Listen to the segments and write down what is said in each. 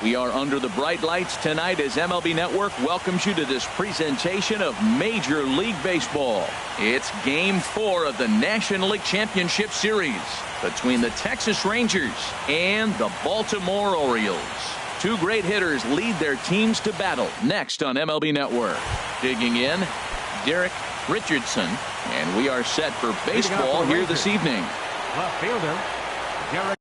We are under the bright lights tonight as MLB Network welcomes you to this presentation of Major League Baseball. It's Game 4 of the National League Championship Series between the Texas Rangers and the Baltimore Orioles. Two great hitters lead their teams to battle next on MLB Network. Digging in, Derek Richardson, and we are set for baseball here this evening. Left fielder, Derek.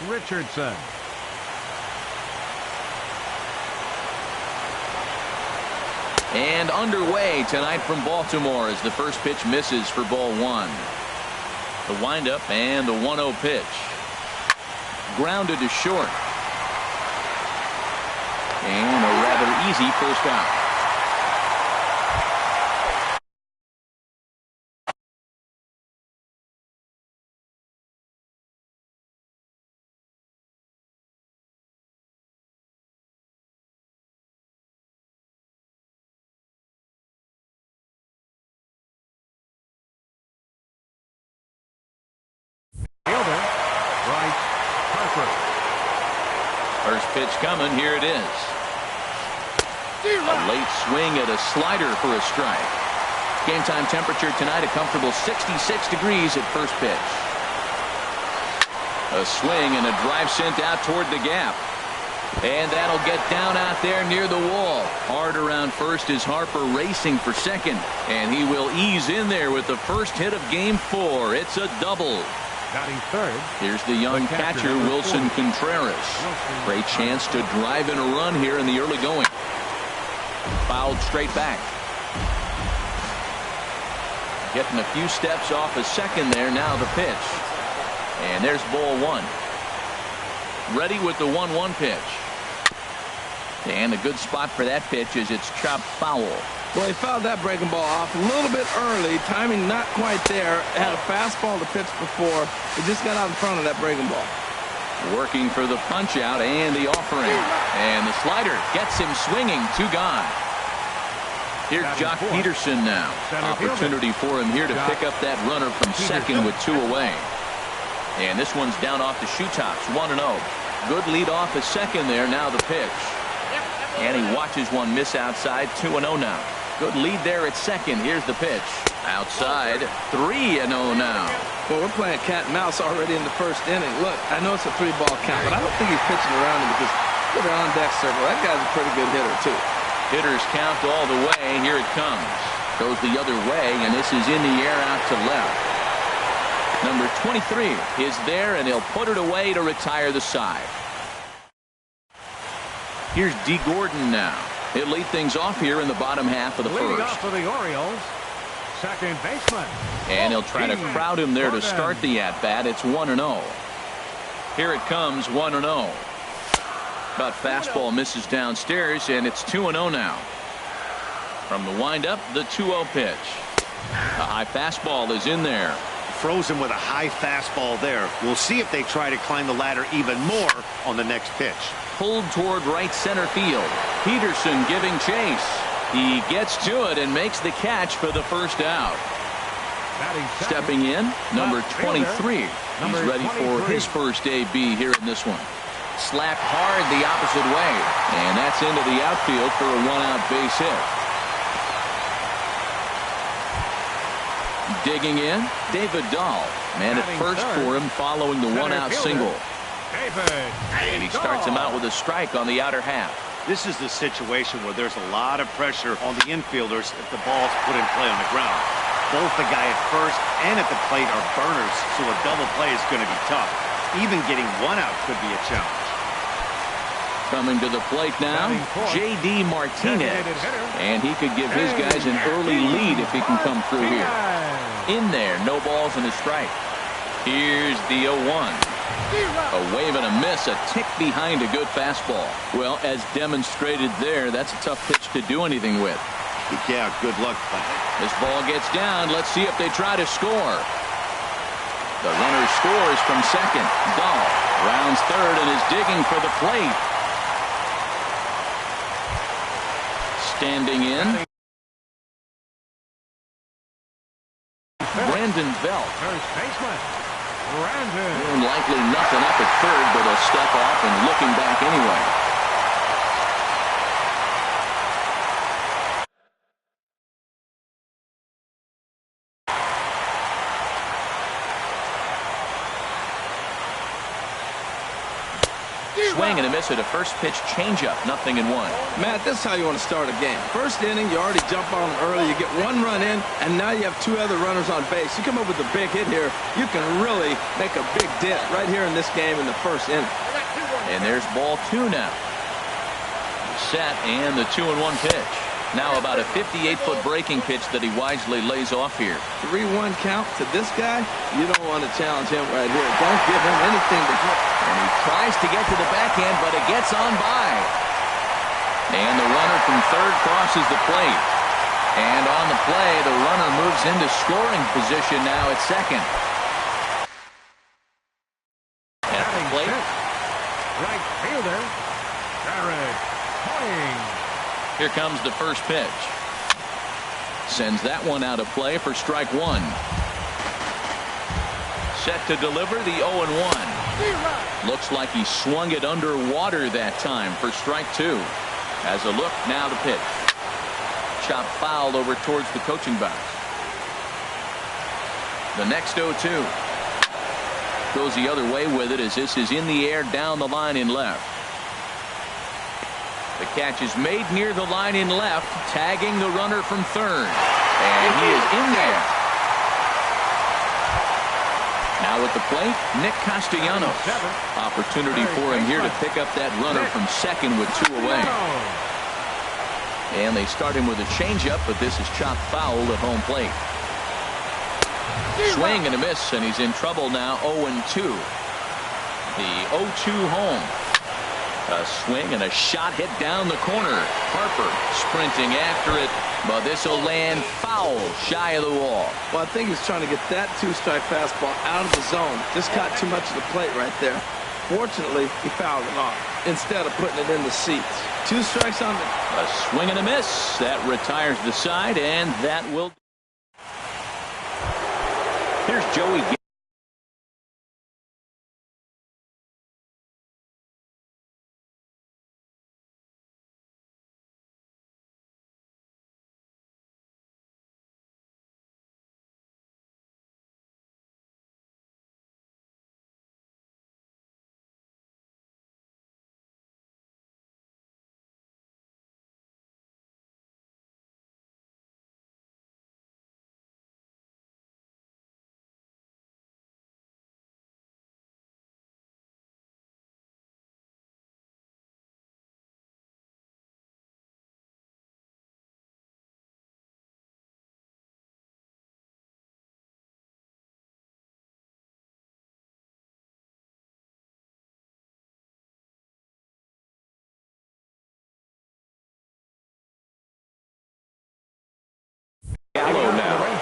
Richardson. And underway tonight from Baltimore as the first pitch misses for ball one. The windup and the 1-0 pitch. Grounded to short. And a rather easy first out. First pitch coming. Here it is. A late swing at a slider for a strike. Game time temperature tonight a comfortable 66 degrees at first pitch. A swing and a drive sent out toward the gap. And that'll get down out there near the wall. Hard around first is Harper racing for second. And he will ease in there with the first hit of Game 4. It's a double. Batting third. Here's the young catcher, Wilson Contreras. Great chance to drive in a run here in the early going. Fouled straight back. Getting a few steps off a second there. Now the pitch. And there's ball one. Ready with the 1-1 pitch. And a good spot for that pitch is it's chopped foul. Well, he fouled that breaking ball off a little bit early. Timing not quite there. Had a fastball to pitch before. He just got out in front of that breaking ball. Working for the punch out and the offering. And the slider gets him swinging. Two gone. Here's Jock Peterson now. Opportunity for him here to pick up that runner from second with two away. And this one's down off the shoe tops. 1-0. Good lead off at second there. Now the pitch. And he watches one miss outside. 2-0 now. Good lead there at second. Here's the pitch. Outside. 3-0 now. Well, we're playing cat and mouse already in the first inning. Look, I know it's a 3-ball count, but I don't think he's pitching around him because look at on deck circle. That guy's a pretty good hitter, too. Hitters count all the way. Here it comes. Goes the other way, and this is in the air out to left. Number 23 is there, and he'll put it away to retire the side. Here's D. Gordon now. He'll lead things off here in the bottom half of the Leading first. off for the Orioles, second baseman. And he'll try to crowd him there to start the at-bat. It's 1-0. Here it comes, 1-0. But fastball misses downstairs, and it's 2-0 now. From the windup, the 2-0 pitch. A high fastball is in there. Frozen with a high fastball there. We'll see if they try to climb the ladder even more on the next pitch. Pulled toward right center field. Peterson giving chase. He gets to it and makes the catch for the first out. Stepping in, number 23. He's ready for his first AB here in this one. Slapped hard the opposite way. And that's into the outfield for a one-out base hit. Digging in, David Dahl. Man at first for him following the one-out single. And he starts him out with a strike on the outer half. This is the situation where there's a lot of pressure on the infielders if the ball's put in play on the ground. Both the guy at first and at the plate are burners, so a double play is going to be tough. Even getting one out could be a challenge. Coming to the plate now, J.D. Martinez. And he could give his guys an early lead if he can come through here. In there, no balls and a strike. Here's the 0-1. A wave and a miss, a tick behind a good fastball. Well, as demonstrated there, that's a tough pitch to do anything with. Yeah, good luck. This ball gets down. Let's see if they try to score. The runner scores from second. Dahl rounds third and is digging for the plate. Standing in, Brandon Belt. First baseman, Brandon. And likely nothing up at third, but a step off and looking back anyway. Swing and a miss at a first pitch changeup, 0-1. Matt, this is how you want to start a game. First inning, you already jump on them early. You get one run in, and now you have two other runners on base. You come up with a big hit here, you can really make a big dent right here in this game in the first inning. And there's ball 2 now. Set and the 2-1 pitch. Now about a 58-foot breaking pitch that he wisely lays off here. 3-1 count to this guy. You don't want to challenge him right here. Don't give him anything to hit. And he tries to get to the backhand, but it gets on by. And the runner from third crosses the plate. And on the play, the runner moves into scoring position now at second. At the plate. Right fielder, Jared Hoying. Here comes the first pitch. Sends that one out of play for strike 1. Set to deliver the 0-1. Looks like he swung it underwater that time for strike 2. As a look, now the pitch. Chop foul over towards the coaching box. The next 0-2. Goes the other way with it as this is in the air down the line in left. The catch is made near the line in left, tagging the runner from third. And he is in there. Now at the plate, Nick Castellanos. Opportunity for him here to pick up that runner from second with 2 away. And they start him with a changeup, but this is chopped foul at home plate. Swing and a miss, and he's in trouble now, 0-2. The 0-2 home. A swing and a shot hit down the corner. Harper sprinting after it, but this will land foul shy of the wall. Well, I think he's trying to get that 2-strike fastball out of the zone. Just caught too much of the plate right there. Fortunately, he fouled it off instead of putting it in the seats. 2 strikes on the... A swing and a miss. That retires the side, and that will... Here's Joey.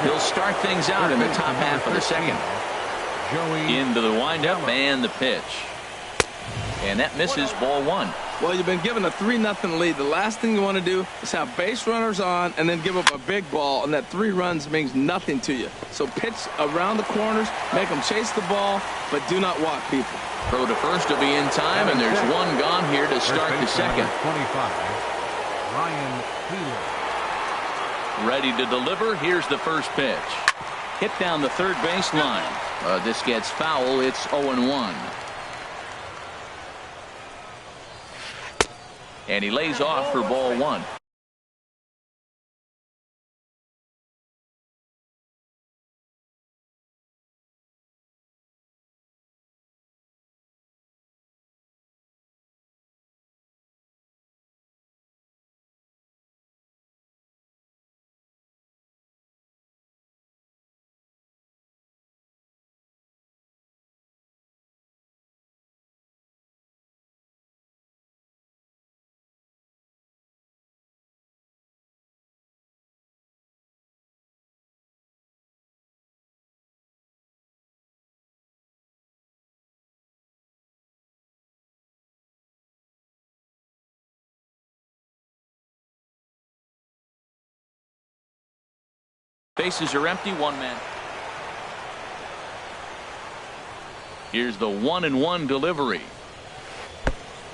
He'll start things out in the top half of the second. Into the windup and the pitch. And that misses, ball 1. Well, you've been given a 3-0 lead. The last thing you want to do is have base runners on and then give up a big ball, and that 3 runs means nothing to you. So pitch around the corners, make them chase the ball, but do not walk people. Throw to first will be in time, and there's one gone here to start the second. 25, Ryan Wheeler. Ready to deliver. Here's the first pitch. Hit down the third base line. This gets foul. It's 0-1. And he lays off for ball 1. Bases are empty, 1 man. Here's the 1-1 delivery.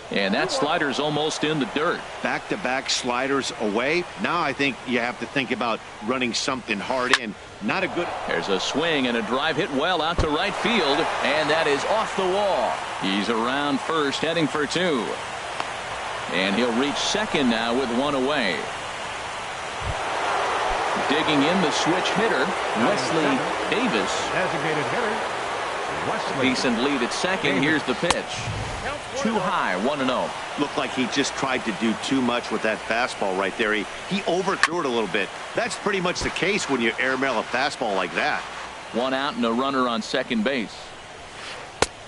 And that slider's almost in the dirt. Back-to-back sliders away. Now I think you have to think about running something hard in. Not a good. There's a swing and a drive hit well out to right field, and that is off the wall. He's around first, heading for two. And he'll reach second now with one away. Digging in the switch hitter, Wesley Davis. Designated hitter, Wesley. Decent lead at second. Here's the pitch. Too high, 1-0. Looked like he just tried to do too much with that fastball right there. He overthrew it a little bit. That's pretty much the case when you airmail a fastball like that. One out and a runner on second base.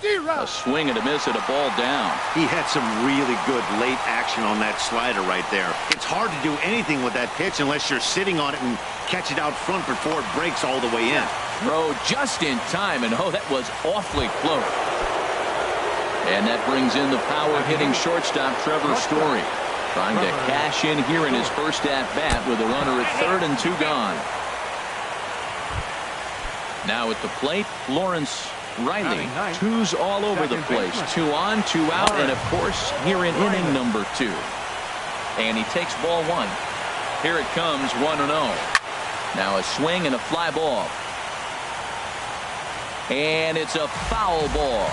A swing and a miss at a ball down. He had some really good late action on that slider right there. It's hard to do anything with that pitch unless you're sitting on it and catch it out front before it breaks all the way in. Throw just in time, and oh, that was awfully close. And that brings in the power-hitting shortstop, Trevor Story. Trying to cash in here in his first at-bat with a runner at third and two gone. Now at the plate, Lawrence Riley. Twos all over the place. 2 on, 2 out, and of course, here in inning number 2. And he takes ball 1. Here it comes, 1-0. Now a swing and a fly ball. And it's a foul ball.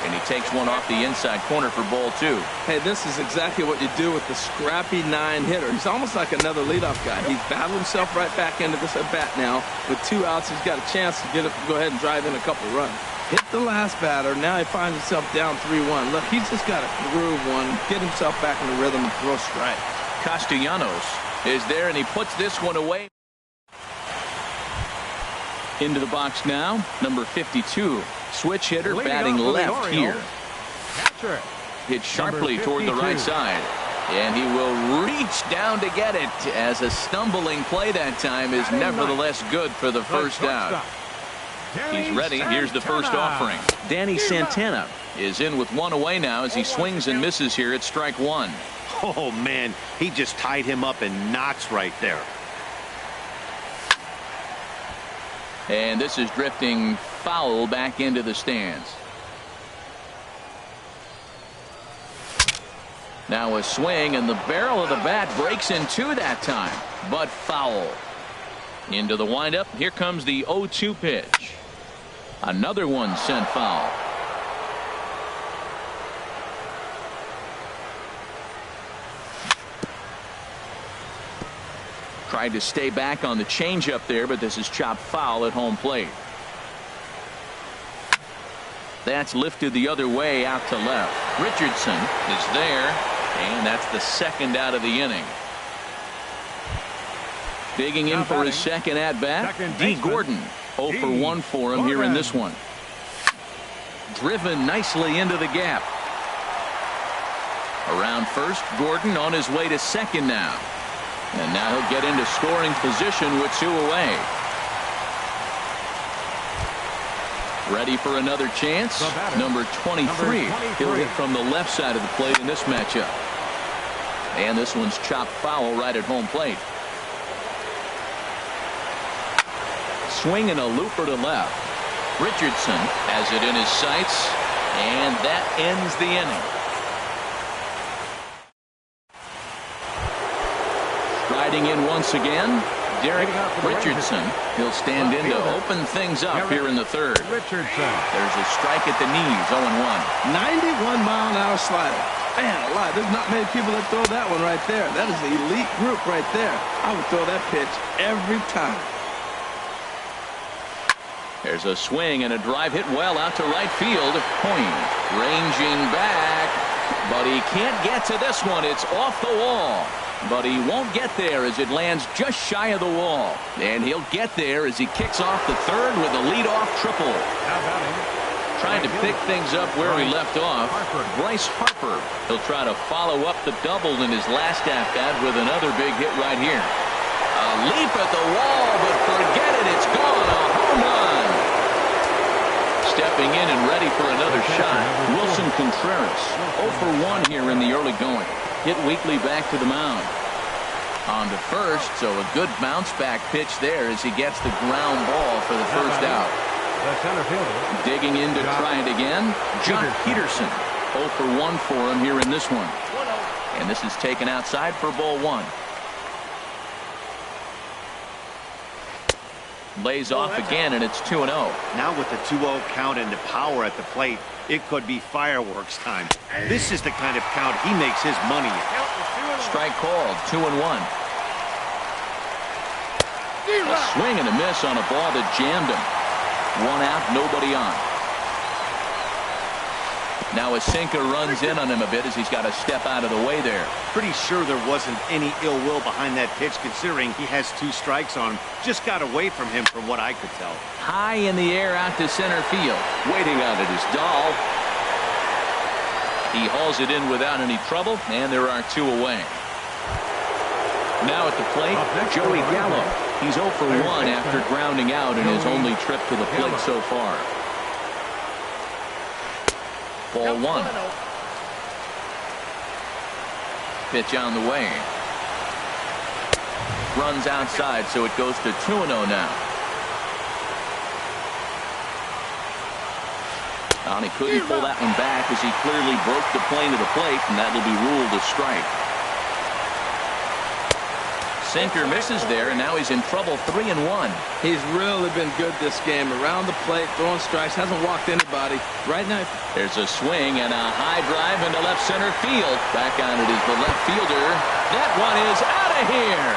And he takes one off the inside corner for ball 2. Hey, this is exactly what you do with the scrappy 9-hitter. He's almost like another leadoff guy. He's battled himself right back into this at-bat now. With 2 outs, he's got a chance to go ahead and drive in a couple runs. Hit the last batter. Now he finds himself down 3-1. Look, he's just got to groove one, get himself back in the rhythm, and throw strike. Castellanos is there, and he puts this one away. Into the box now, number 52. Switch hitter batting left here. Catcher. Hit sharply toward the right side. And he will reach down to get it, as a stumbling play that time is nevertheless good for the first out. He's ready. Here's the first offering. Danny Santana is in with one away now as he swings and misses here at strike 1. Oh, man, he just tied him up in knots right there. And this is drifting foul back into the stands. Now a swing, and the barrel of the bat breaks in 2 that time, but foul. Into the windup. Here comes the 0-2 pitch. Another one sent foul. Tried to stay back on the changeup there, but this is chopped foul at home plate. That's lifted the other way out to left. Richardson is there, and that's the second out of the inning. Digging in for his second at-bat, D. Gordon. 0 for 1 for him here in this one. Driven nicely into the gap. Around first, Gordon on his way to second now. And now he'll get into scoring position with 2 away. Ready for another chance. Number 23. He'll hit from the left side of the plate in this matchup. And this one's chopped foul right at home plate. Swing and a looper to left. Richardson has it in his sights, and that ends the inning. Riding in once again, Derek Richardson. He'll stand in to open things up here in the third. Richardson. There's a strike at the knees, 0-1. 91-mile-an-hour slider. Man, alive, there's not many people that throw that one right there. That is the elite group right there. I would throw that pitch every time. There's a swing and a drive hit well out to right field. Point ranging back, but he can't get to this one. It's off the wall. But he won't get there as it lands just shy of the wall. And he'll get there as he kicks off the third with a leadoff triple. Trying to pick things up where he left off. Bryce Harper. He'll try to follow up the double in his last at-bat with another big hit right here. A leap at the wall, but forget it. It's gone. A home run. Stepping in and ready for another shot, Wilson Contreras. 0 for 1 here in the early going. Hit weekly back to the mound. On to first, so a good bounce-back pitch there as he gets the ground ball for the first out. The center fielder. Digging in to try it again, Jock Peterson. 0 for 1 for him here in this one. And this is taken outside for ball 1. Lays off again, and it's 2-0. Now with the 2-0 count and the power at the plate, it could be fireworks time. This is the kind of count he makes his money in. Strike called, 2-1. A swing and a miss on a ball that jammed him. 1 out, nobody on. Now a sinker runs in on him a bit as he's got to step out of the way there. Pretty sure there wasn't any ill will behind that pitch considering he has 2 strikes on him. Just got away from him from what I could tell. High in the air out to center field. Waiting on it is Dahl. He hauls it in without any trouble, and there are 2 away. Now at the plate, Joey Gallo. He's 0 for 1 after grounding out in his only trip to the plate so far. Ball 1. Pitch on the way. Runs outside, so it goes to 2-0 now. And he couldn't pull that one back as he clearly broke the plane of the plate, and that will be ruled a strike. Sinker misses there, and now he's in trouble. 3-1. He's really been good this game. Around the plate, throwing strikes, hasn't walked anybody. Right now, there's a swing and a high drive into left center field. Back on it is the left fielder. That one is out of here.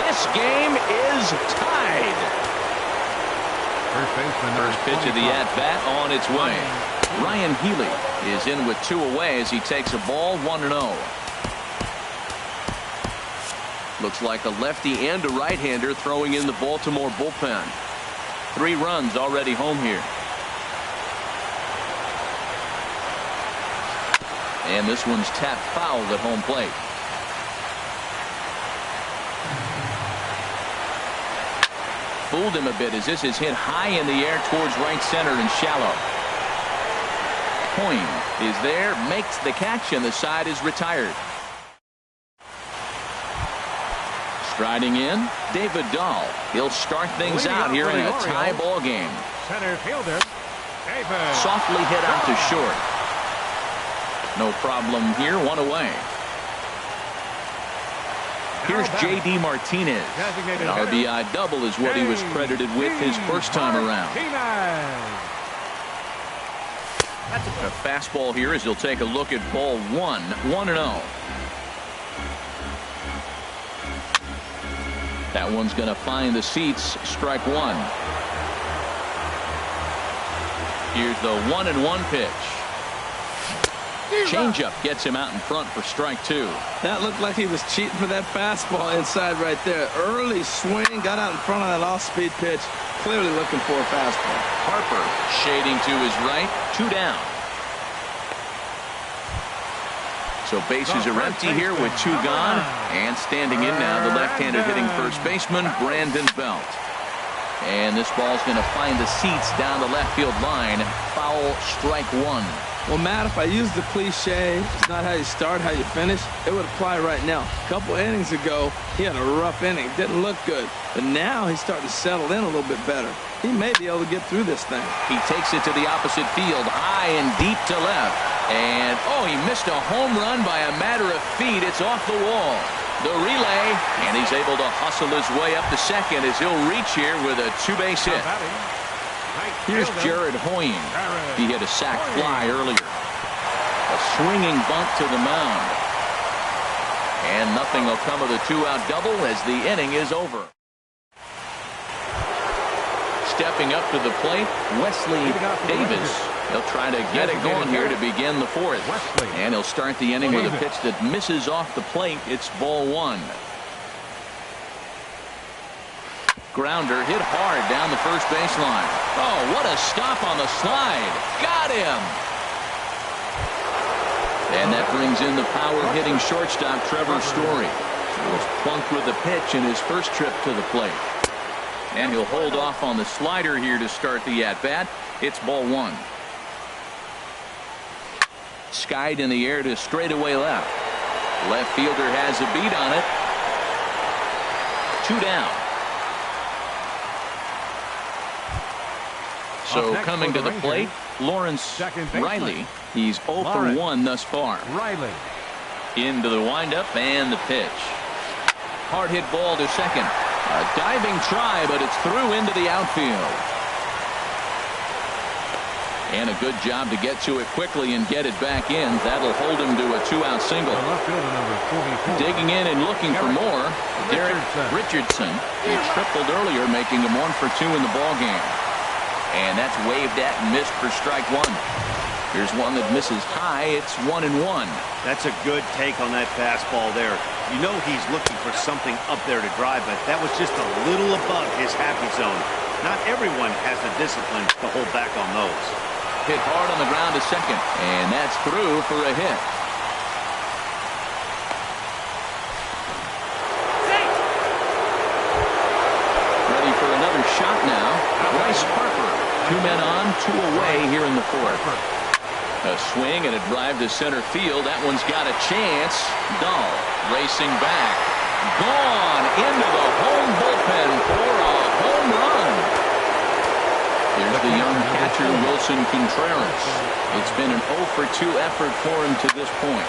This game is tied. First pitch of the at-bat on its way. Ryan Healy is in with 2 away as he takes a ball, 1-0. Looks like a lefty and a right-hander throwing in the Baltimore bullpen. 3 runs already home here. And this one's tapped foul at home plate. Fooled him a bit as this is hit high in the air towards right center and shallow. Coyne is there, makes the catch, and the side is retired. Striding in, David Dahl. He'll start things out here in a tie ball game. Center fielder, David. Softly hit out to short. No problem here, 1 away. Here's J.D. Martinez. An RBI double is what he was credited with his first time around. A fastball here as he'll take a look at ball 1, 1-0. That one's going to find the seats. Strike 1. Here's the 1-1 pitch. Changeup gets him out in front for strike 2. that looked like he was cheating for that fastball inside right there. Early swing, got out in front of that off-speed pitch. Clearly looking for a fastball. Harper shading to his right. 2 down. So bases are empty here with 2 gone. And standing in now, the left-handed hitting first baseman, Brandon Belt. And this ball's going to find the seats down the left field line. Foul, strike 1. Well, Matt, if I use the cliche, it's not how you start, how you finish, it would apply right now. A couple innings ago, he had a rough inning. Didn't look good. But now he's starting to settle in a little bit better. He may be able to get through this thing. He takes it to the opposite field, high and deep to left. And, oh, he missed a home run by a matter of feet. It's off the wall. The relay, and he's able to hustle his way up to second as he'll reach here with a 2-base hit. Here's Jared Hoying. He hit a sac fly earlier. A swinging bunt to the mound. And nothing will come of the 2-out double as the inning is over. Stepping up to the plate, Wesley Davis. He'll try to get it going here to begin the 4th. And he'll start the inning with a pitch that misses off the plate. It's ball 1. Grounder hit hard down the first baseline. Oh, what a stop on the slide. Got him. And that brings in the power-hitting shortstop, Trevor Story. He was plunked with a pitch in his first trip to the plate. And he'll hold off on the slider here to start the at-bat. It's ball 1. Skied in the air to straightaway left. Left fielder has a beat on it. 2 down. So coming to the plate, Lawrence Riley. He's 0 for 1 thus far. Riley. Into the windup and the pitch. Hard hit ball to second. A diving try, but it's through into the outfield. And a good job to get to it quickly and get it back in. That'll hold him to a 2-out single. Digging in and looking for more, Derek Richardson. He tripled earlier, making him 1 for 2 in the ballgame. And that's waved at and missed for strike 1. Here's one that misses high. It's 1-1. That's a good take on that fastball there. You know he's looking for something up there to drive, but that was just a little above his happy zone. Not everyone has the discipline to hold back on those. Hit hard on the ground to second, and that's through for a hit. Ready for another shot now. Bryce Harper. 2 men on, 2 away here in the 4th. A swing and a drive to center field. That one's got a chance. Dahl racing back. Gone into the home bullpen for a home run. There's the young catcher, Wilson Contreras. It's been an 0 for 2 effort for him to this point.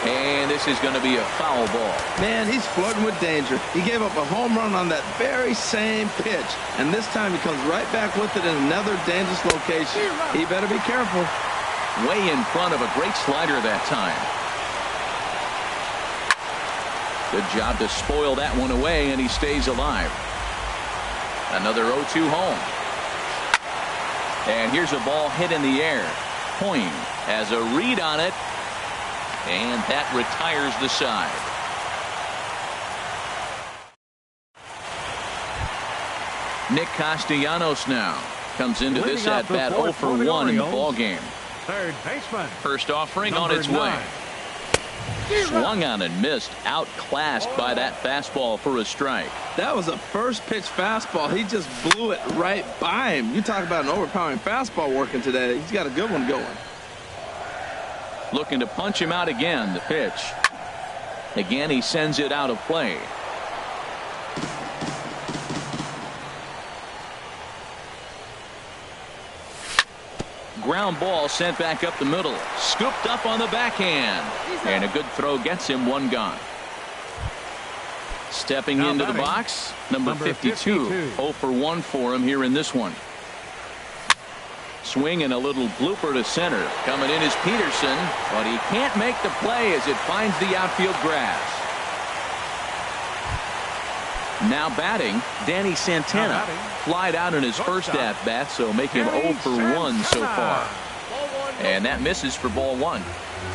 And this is going to be a foul ball. Man, he's flirting with danger. He gave up a home run on that very same pitch. And this time he comes right back with it in another dangerous location. He better be careful. Way in front of a great slider that time. Good job to spoil that one away, and he stays alive. Another 0-2 home. And here's a ball hit in the air. Hoying has a read on it, and that retires the side. Nick Castellanos now comes into this at-bat 0 for 1 in the ballgame. Third baseman. First offering on its way. Swung on and missed. Outclassed by that fastball for a strike. That was a first pitch fastball. He just blew it right by him. You talk about an overpowering fastball working today. He's got a good one going. Looking to punch him out again. The pitch. Again, he sends it out of play. Ground ball sent back up the middle. Scooped up on the backhand. And a good throw gets him 1 gone. Stepping into the box, number 52. 0 for 1 for him here in this one. Swing and a little blooper to center. Coming in is Peterson, but he can't make the play as it finds the outfield grass. Now batting, Danny Santana. Flied out in his first at-bat, so make him 0 for 1 so far. And that misses for ball 1.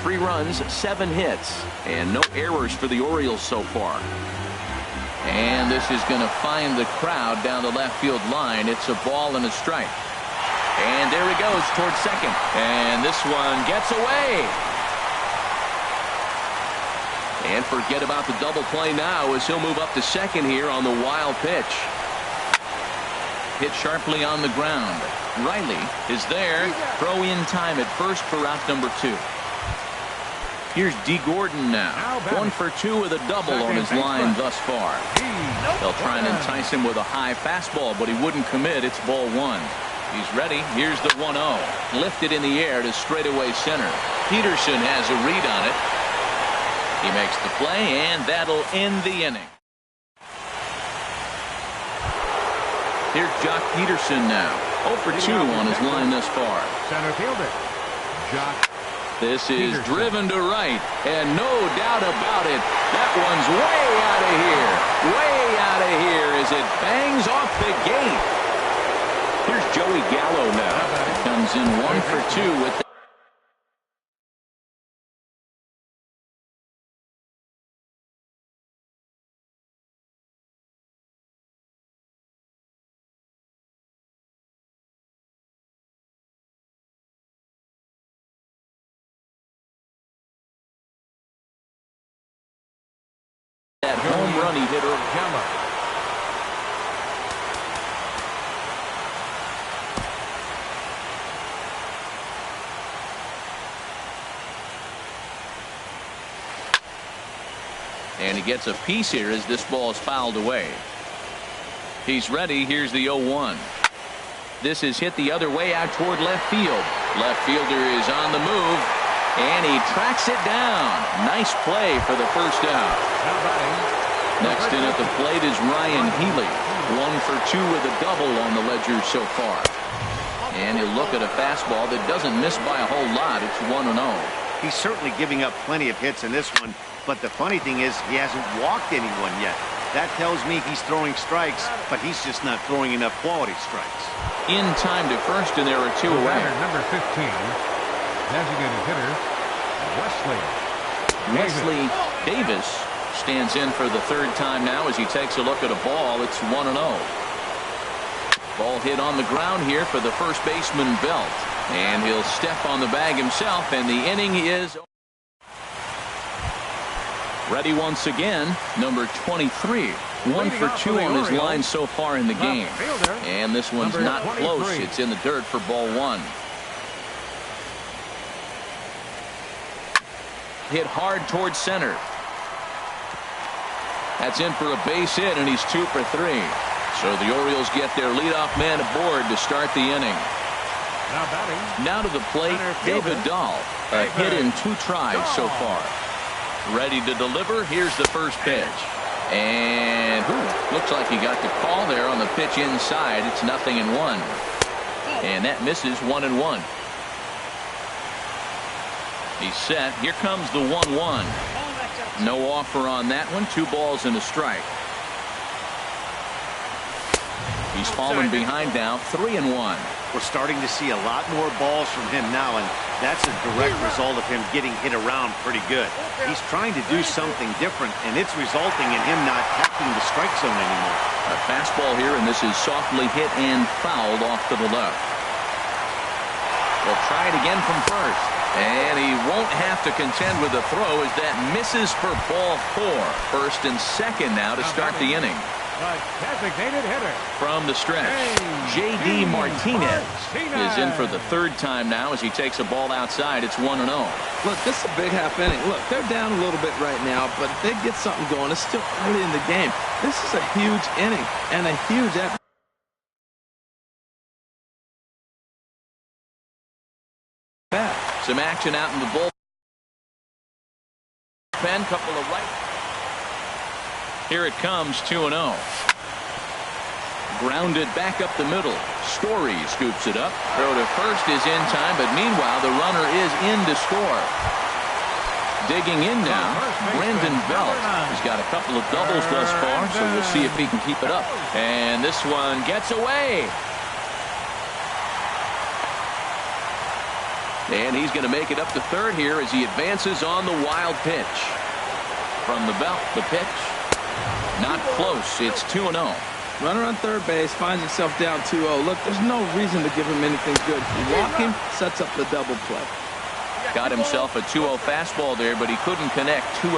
3 runs, 7 hits, and no errors for the Orioles so far. And this is going to find the crowd down the left field line. It's a ball and a strike. And there he goes towards second. And this one gets away. And forget about the double play now as he'll move up to second here on the wild pitch. Hit sharply on the ground. Riley is there. Throw in time at first for out number 2. Here's D. Gordon now. 1 for 2 with a double on his line thus far. They'll try and entice him with a high fastball, but he wouldn't commit. It's ball 1. He's ready. Here's the 1-0. Lifted in the air to straightaway center. Peterson has a read on it. He makes the play, and that'll end the inning. Here's Jock Peterson now. 0 for 2 on his line thus far. Center fielder, Jock. This is driven to right, and no doubt about it, that one's way out of here. Way out of here as it bangs off the gate. Here's Joey Gallo now. Comes in 1 for 2 with that home run he hit early. And he gets a piece here as this ball is fouled away. He's ready. Here's the 0-1. This is hit the other way out toward left field. Left fielder is on the move, and he tracks it down. Nice play for the first out. Next in at the plate is Ryan Healy. 1 for 2 with a double on the ledger so far. And he'll look at a fastball that doesn't miss by a whole lot. It's 1-0. He's certainly giving up plenty of hits in this one, but the funny thing is he hasn't walked anyone yet. That tells me he's throwing strikes, but he's just not throwing enough quality strikes. In time to first, and there are 2 away. Number 15, designated hitter, Wesley Davis stands in for the 3rd time now as he takes a look at a ball. It's 1-0. Ball hit on the ground here for the first baseman, Belt. And he'll step on the bag himself, and the inning is ready once again. Number 23. 1 for 2 on his line so far in the game. And this one's not close. It's in the dirt for ball 1. Hit hard towards center. That's in for a base hit, and he's 2 for 3. So the Orioles get their leadoff man aboard to start the inning. Now to the plate, David Dahl. A hit in 2 tries so far. Ready to deliver. Here's the first pitch. And looks like he got the call there on the pitch inside. It's 0-1. And that misses. 1-1. He's set. Here comes the 1-1. No offer on that one. 2 balls and a strike. He's fallen behind now. 3-1. We're starting to see a lot more balls from him now, and that's a direct result of him getting hit around pretty good. He's trying to do something different, and it's resulting in him not attacking the strike zone anymore. A fastball here, and this is softly hit and fouled off to the left. We'll try it again from first. And he won't have to contend with a throw as that misses for ball 4. First and second now to start the inning. designated hitter. From the stretch, J.D. Martinez is in for the 3rd time now as he takes a ball outside. It's 1-0. Look, this is a big half inning. Look, they're down a little bit right now, but if they get something going, it's still early in the game. This is a huge inning and a huge atmosphere. Some action out in the bullpen. Couple of right. Here it comes, 2-0. Grounded back up the middle. Story scoops it up. Throw to first is in time, but meanwhile the runner is in to score. Digging in now, Brandon Belt. He's got a couple of doubles thus far, so we'll see if he can keep it up. And this one gets away. And he's going to make it up to 3rd here as he advances on the wild pitch. From the belt, the pitch. Not close. It's 2-0. Runner on 3rd base finds himself down 2-0. Look, there's no reason to give him anything good. You walk him, sets up the double play. Got himself a 2-0 fastball there, but he couldn't connect. 2-1.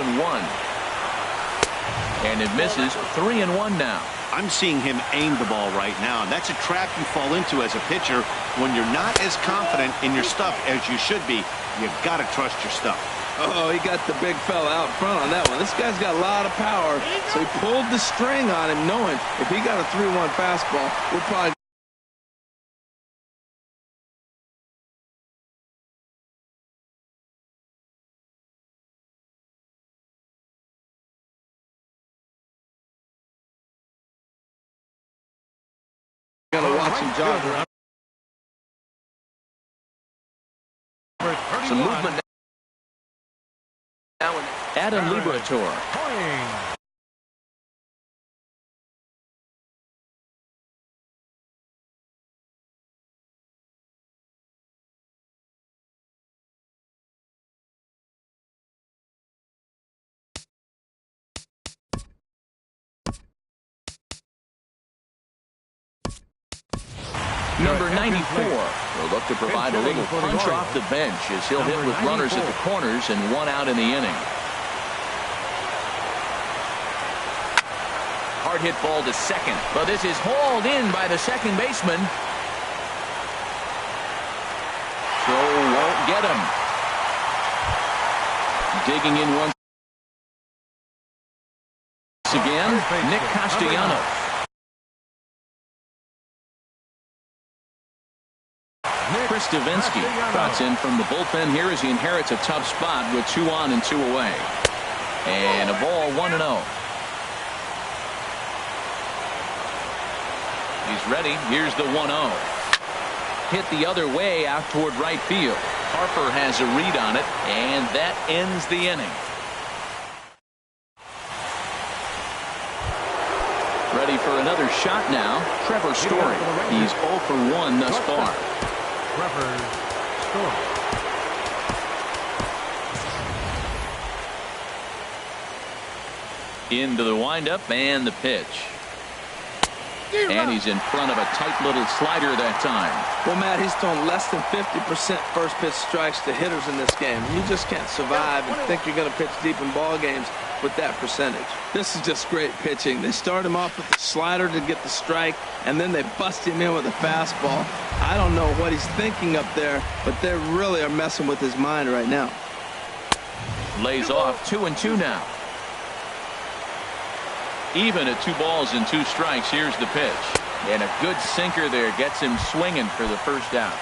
And it misses. 3-1 now. I'm seeing him aim the ball right now, and that's a trap you fall into as a pitcher when you're not as confident in your stuff as you should be. You've got to trust your stuff. Oh, he got the big fella out front on that one. This guy's got a lot of power, so he pulled the string on him, knowing if he got a 3-1 fastball, we're probably gonna watch him jog around. Some movement now. Adam Liberator. Number 94 will look to provide a little punch off the bench as he'll hit with runners at the corners and 1 out in the inning. Hard hit ball to second, but this is hauled in by the second baseman. Throw won't get him. Digging in once. again, Nick Castellanos. Chris Davinsky trots in from the bullpen here as he inherits a tough spot with 2 on and 2 away. And a ball 1-0. He's ready. Here's the 1-0. Hit the other way out toward right field. Harper has a read on it, and that ends the inning. Ready for another shot now, Trevor Story. He's 0 for 1 thus far. Trevor Story. Into the windup and the pitch. And he's in front of a tight little slider that time. Well, Matt, he's thrown less than 50% first pitch strikes to hitters in this game. You just can't survive and think you're going to pitch deep in ball games with that percentage. This is just great pitching. They start him off with the slider to get the strike, and then they bust him in with a fastball. I don't know what he's thinking up there, but they really are messing with his mind right now. Lays off 2-2 now. Even at 2 balls and 2 strikes. Here's the pitch. And a good sinker there gets him swinging for the first out.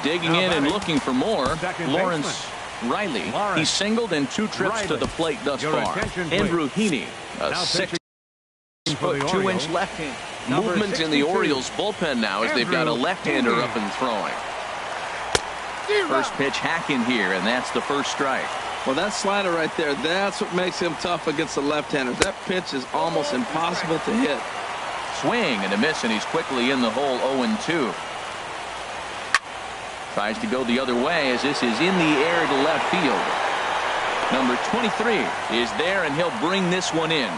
Digging in and looking for more, Lawrence Riley. He singled in 2 trips to the plate thus far. Andrew Heaney, a 6-foot 2-inch left-hand. Movement in the Orioles bullpen now as they've got a left-hander up and throwing. First pitch hacking here, and that's the first strike. Well, that slider right there, that's what makes him tough against the left-handers. That pitch is almost impossible to hit. Swing and a miss, and he's quickly in the hole 0-2. Tries to go the other way as this is in the air to left field. Number 23 is there, and he'll bring this one in.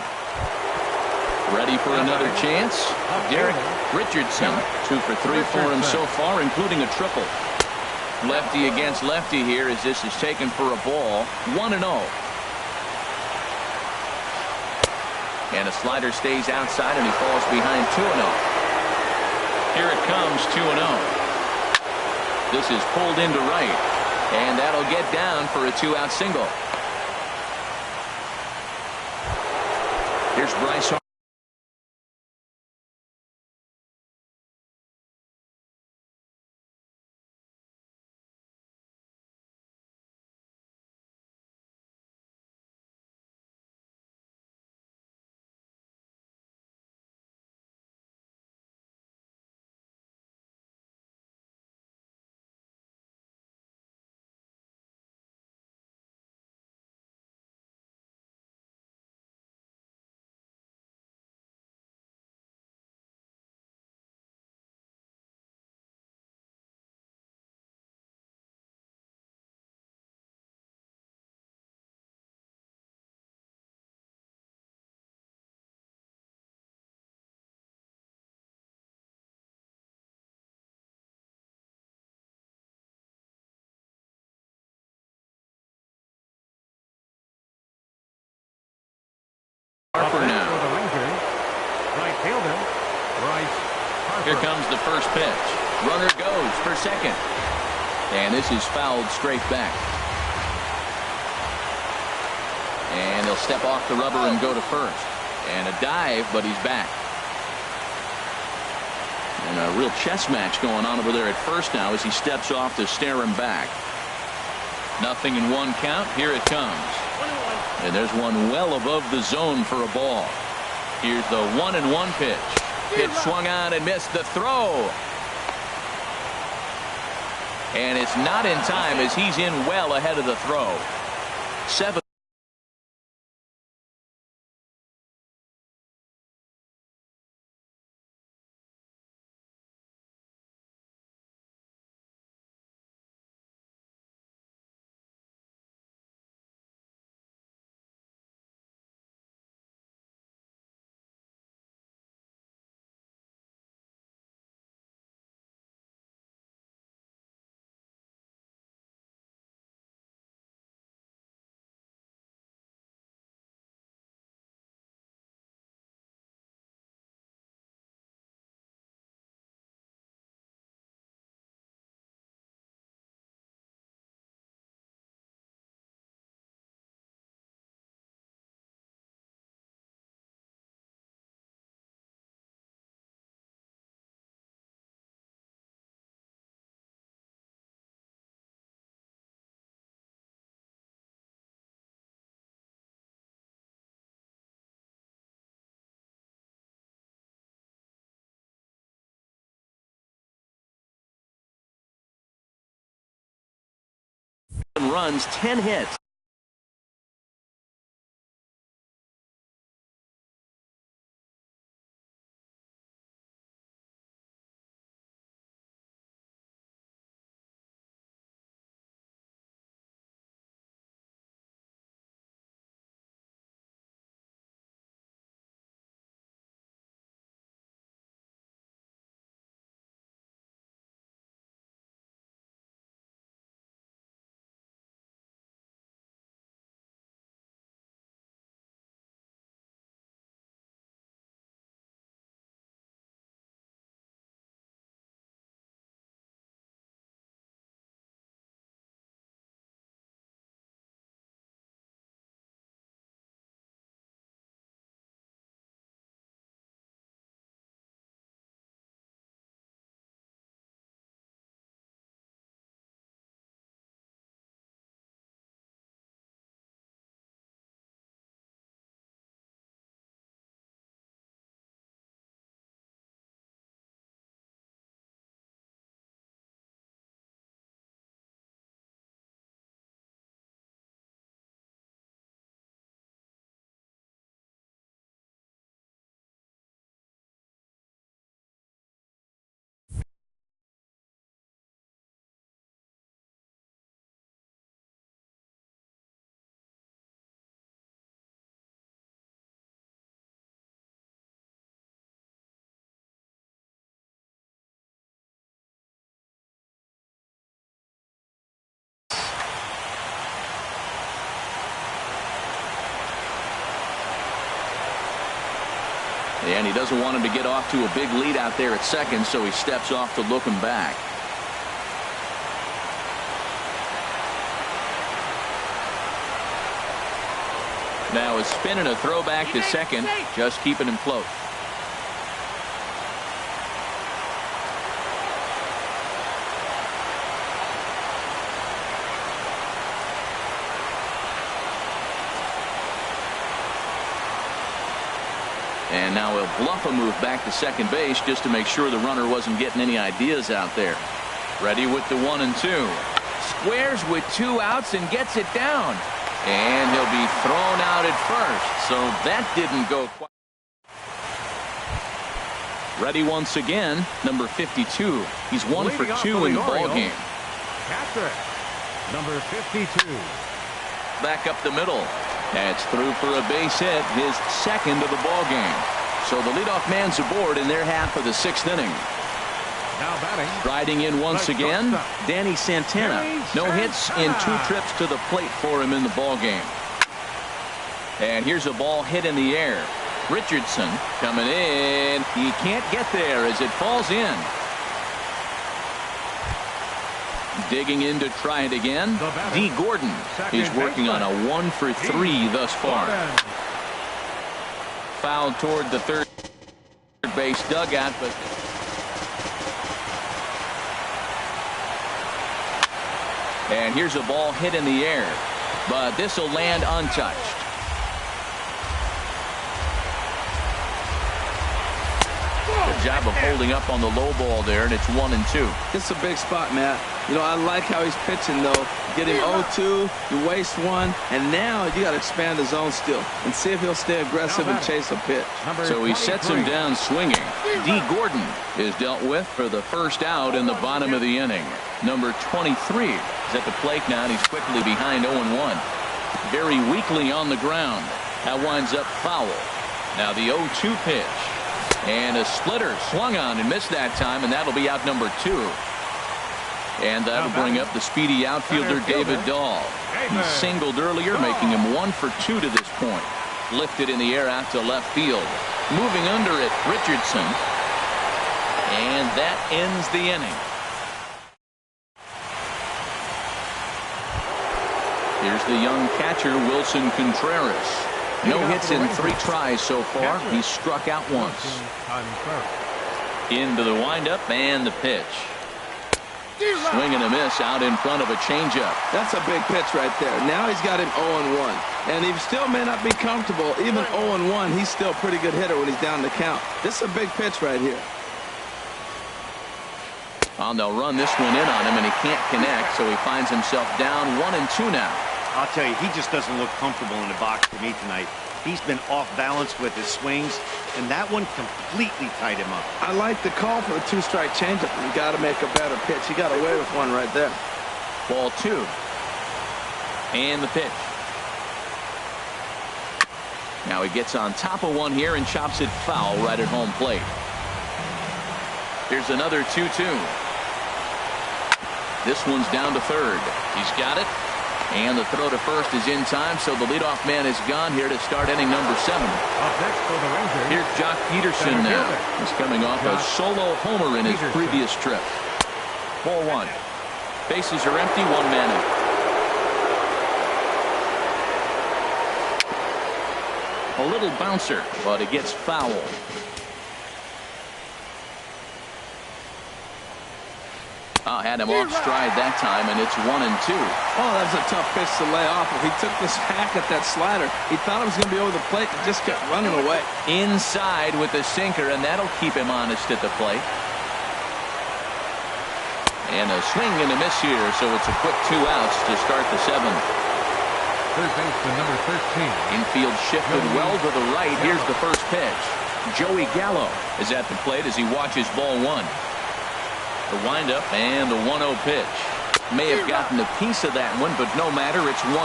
Ready for another chance? Derek Richardson, 2 for 3 for him so far, including a triple. Lefty against lefty here as this is taken for a ball. 1-0. And a slider stays outside, and he falls behind 2-0. Here it comes, 2-0. This is pulled into right, and that'll get down for a 2-out single. Here's Bryce Harper. Harper now. Right fielder, Bryce Harper. Here comes the first pitch. Runner goes for second. And this is fouled straight back. And he'll step off the rubber and go to first. And a dive, but he's back. And a real chess match going on over there at first now as he steps off to stare him back. 0-1 count. Here it comes. And there's one well above the zone for a ball. Here's the 1-1 pitch. Pitch swung on and missed the throw. And it's not in time as he's in well ahead of the throw. 7 runs, 10 hits. And he doesn't want him to get off to a big lead out there at second, so he steps off to look him back. Now a spin and a throwback to second, just keeping him close. And now he'll bluff a move back to second base just to make sure the runner wasn't getting any ideas out there. Ready with the 1-2. Squares with 2 outs and gets it down. And he'll be thrown out at first. So that didn't go quite. Ready once again, number 52. He's 1 for 2 in the ball game. Catcher, number 52. Back up the middle. That's through for a base hit, his second of the ball game. So the leadoff man's aboard in their half of the 6th inning. Now batting. Riding in once again, Danny Santana. No hits in 2 trips to the plate for him in the ball game. And here's a ball hit in the air. Richardson coming in. He can't get there as it falls in. Digging in to try it again. D. Gordon is working on a 1 for 3 thus far. Fouled toward the third base dugout, but and here's a ball hit in the air, but this will land untouched. Good job of holding up on the low ball there, and it's 1-2. It's a big spot, Matt. You know, I like how he's pitching, though. Get him 0-2, you waste 1, and now you got to expand the zone still and see if he'll stay aggressive and chase a pitch. So he sets him down swinging. D. Gordon is dealt with for the first out in the bottom of the inning. Number 23 is at the plate now, and he's quickly behind 0-1. Very weakly on the ground. That winds up foul. Now the 0-2 pitch. And a splitter swung on and missed that time, and that'll be out number 2. And that'll bring up the speedy outfielder David Dahl. He singled earlier, making him 1 for 2 to this point. Lifted in the air out to left field. Moving under it, Richardson. And that ends the inning. Here's the young catcher, Wilson Contreras. No hits in 3 tries so far. He's struck out once. Into the windup and the pitch. Swing and a miss out in front of a changeup. That's a big pitch right there. Now he's got him 0-1. And he still may not be comfortable. Even 0-1, he's still a pretty good hitter when he's down the count. This is a big pitch right here. Well, they'll run this one in on him, and he can't connect, so he finds himself down 1-2 now. I'll tell you, he just doesn't look comfortable in the box to me tonight. He's been off balance with his swings, and that one completely tied him up. I like the call for the two-strike changeup. You got to make a better pitch. He got away with one right there. Ball 2. And the pitch. Now he gets on top of one here and chops it foul right at home plate. Here's another 2-2. This one's down to third. He's got it. And the throw to first is in time, so the leadoff man is gone here to start inning number 7. Up next for the Rangers. Here's Jock Peterson now. He's coming off a solo homer in his previous trip. Ball 1. Bases are empty, one man out. A little bouncer, but it gets foul. Had him off stride that time, and it's 1-2. Oh, that's a tough pitch to lay off. If he took this hack at that slider, he thought it was going to be over the plate and just kept running away. Inside with the sinker, and that'll keep him honest at the plate. And a swing and a miss here, so it's a quick 2 outs to start the 7th. Third baseman number 13. Infield shifted well to the right. Here's the first pitch. Joey Gallo is at the plate as he watches ball 1. The windup and the 1-0 pitch. May have gotten a piece of that one, but no matter. It's 1-1.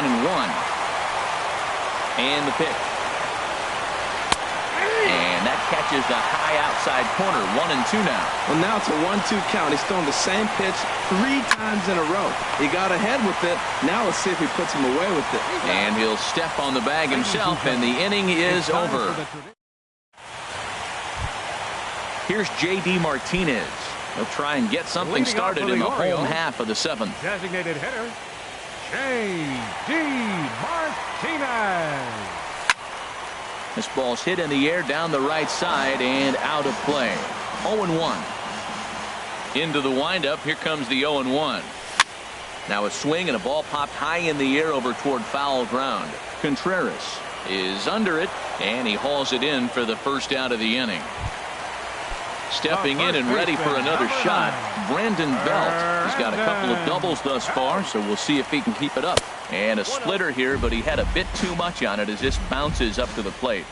And the pitch. And that catches the high outside corner. 1-2 now. Well, now it's a 1-2 count. He's thrown the same pitch 3 times in a row. He got ahead with it. Now let's see if he puts him away with it. And he'll step on the bag himself, and the inning is over. Here's J.D. Martinez. He'll try and get something started in the home half of the 7th. Designated hitter, J.D. Martinez. This ball's hit in the air down the right side and out of play. 0-1. Into the windup. Here comes the 0-1. Now a swing and a ball popped high in the air over toward foul ground. Contreras is under it, and he hauls it in for the first out of the inning. Stepping in and ready for another shot, Brandon Belt. He's got a couple of doubles thus far, so we'll see if he can keep it up. And a splitter here, but he had a bit too much on it as this bounces up to the plate.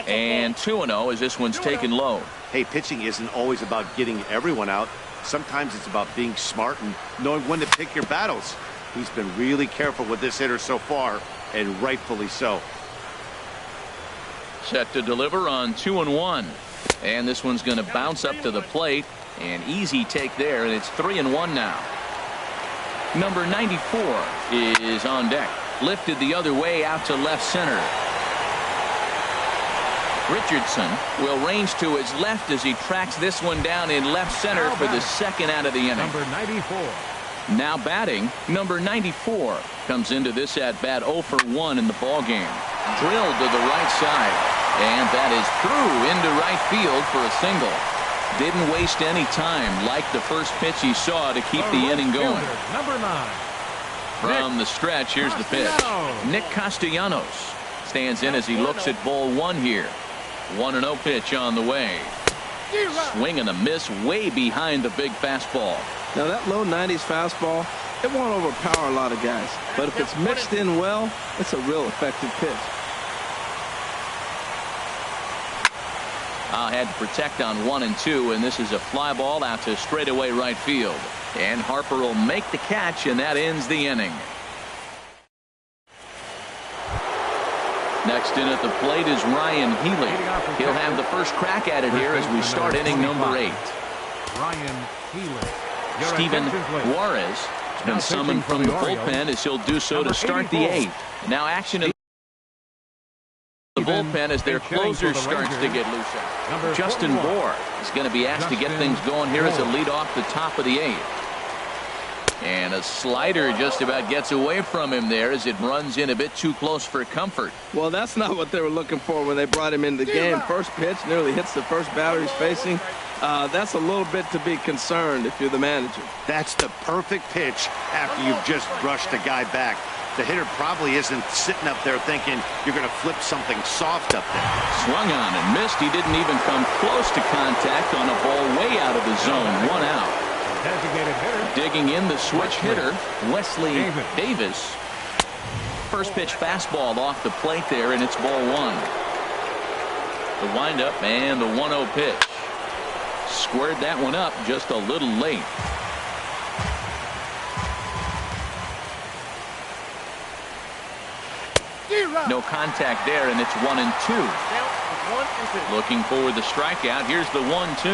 And 2-0 as this one's taken low. Hey, pitching isn't always about getting everyone out. Sometimes it's about being smart and knowing when to pick your battles. He's been really careful with this hitter so far, and rightfully so. Set to deliver on 2-1. And this one's going to bounce up to the plate. An easy take there, and it's 3-1 now. Number 94 is on deck. Lifted the other way out to left center. Richardson will range to his left as he tracks this one down in left center for the second out of the inning. Number 94. Now batting, number 94 comes into this at bat 0 for 1 in the ball game. Drilled to the right side, and that is through into right field for a single. Didn't waste any time, like the first pitch he saw, to keep the inning going. Number 9. From the stretch, here's the pitch. Nick Castellanos stands in as he looks at ball 1 here. 1-0 pitch on the way. Swing and a miss way behind the big fastball. Now that low 90s fastball, it won't overpower a lot of guys. But if it's mixed in well, it's a real effective pitch. Had to protect on 1 and 2, and this is a fly ball out to straightaway right field. And Harper will make the catch, and that ends the inning. Next in at the plate is Ryan Healy. He'll have the first crack at it here as we start inning number 8. Ryan Healy. Steven Juarez has been summoned from the bullpen as he'll do so to start the 8th. Now action in the bullpen as their closer starts to get loose out. Justin Bohr is going to be asked to get things going here as a lead off the top of the 8th. And a slider just about gets away from him there as it runs in a bit too close for comfort. Well, that's not what they were looking for when they brought him into the game. First pitch nearly hits the first batter he's facing. That's a little bit to be concerned if you're the manager. That's the perfect pitch after you've just brushed a guy back. The hitter probably isn't sitting up there thinking you're going to flip something soft up there. Swung on and missed. He didn't even come close to contact on a ball way out of the zone. 1 out. Designated hitter. Digging in the switch hitter, Wesley Davis. First pitch fastball off the plate there, and it's ball 1. The windup and the 1-0 pitch. Squared that one up just a little late. No contact there, and it's 1-2. Looking for the strikeout. Here's the 1-2.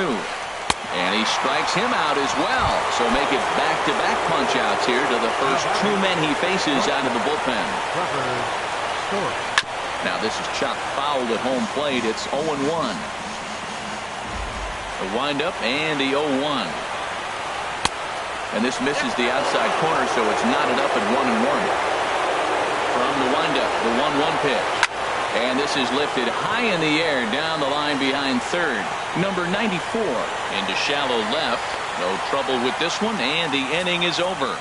And he strikes him out as well. So make it back-to-back punch-outs here to the first 2 men he faces out of the bullpen. Now this is chopped foul at home plate. It's 0-1. The windup and the 0-1. And this misses the outside corner, so it's knotted up at 1-1. From the windup, the 1-1 pitch. And this is lifted high in the air down the line behind third. Number 94 into shallow left. No trouble with this one, and the inning is over.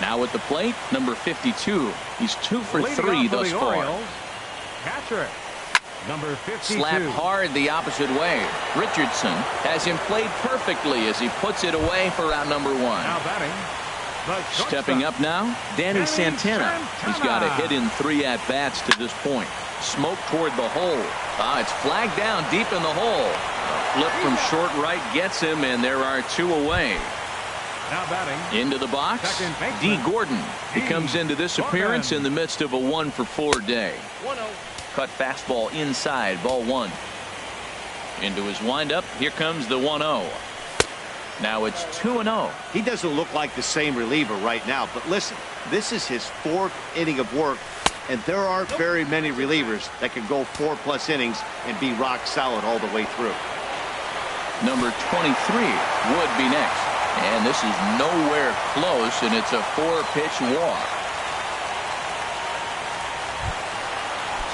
Now at the plate, number 52. He's 2 for 3 thus far. Catcher, number 52. Slapped hard the opposite way. Richardson has him played perfectly as he puts it away for out number 1. Now batting. Stepping up now, Danny Santana. He's got a hit in 3 at-bats to this point. Smoke toward the hole. It's flagged down deep in the hole. A flip from short right gets him, and there are 2 away. Now batting. Into the box, D. Gordon. He comes into this appearance in the midst of a 1 for 4 day. 1-0. Cut fastball inside, ball 1. Into his windup, here comes the 1-0. Now it's 2-0. He doesn't look like the same reliever right now, but listen, this is his 4th inning of work, and there aren't very many relievers that can go 4+ innings and be rock solid all the way through. Number 23 would be next, and this is nowhere close, and it's a 4-pitch walk.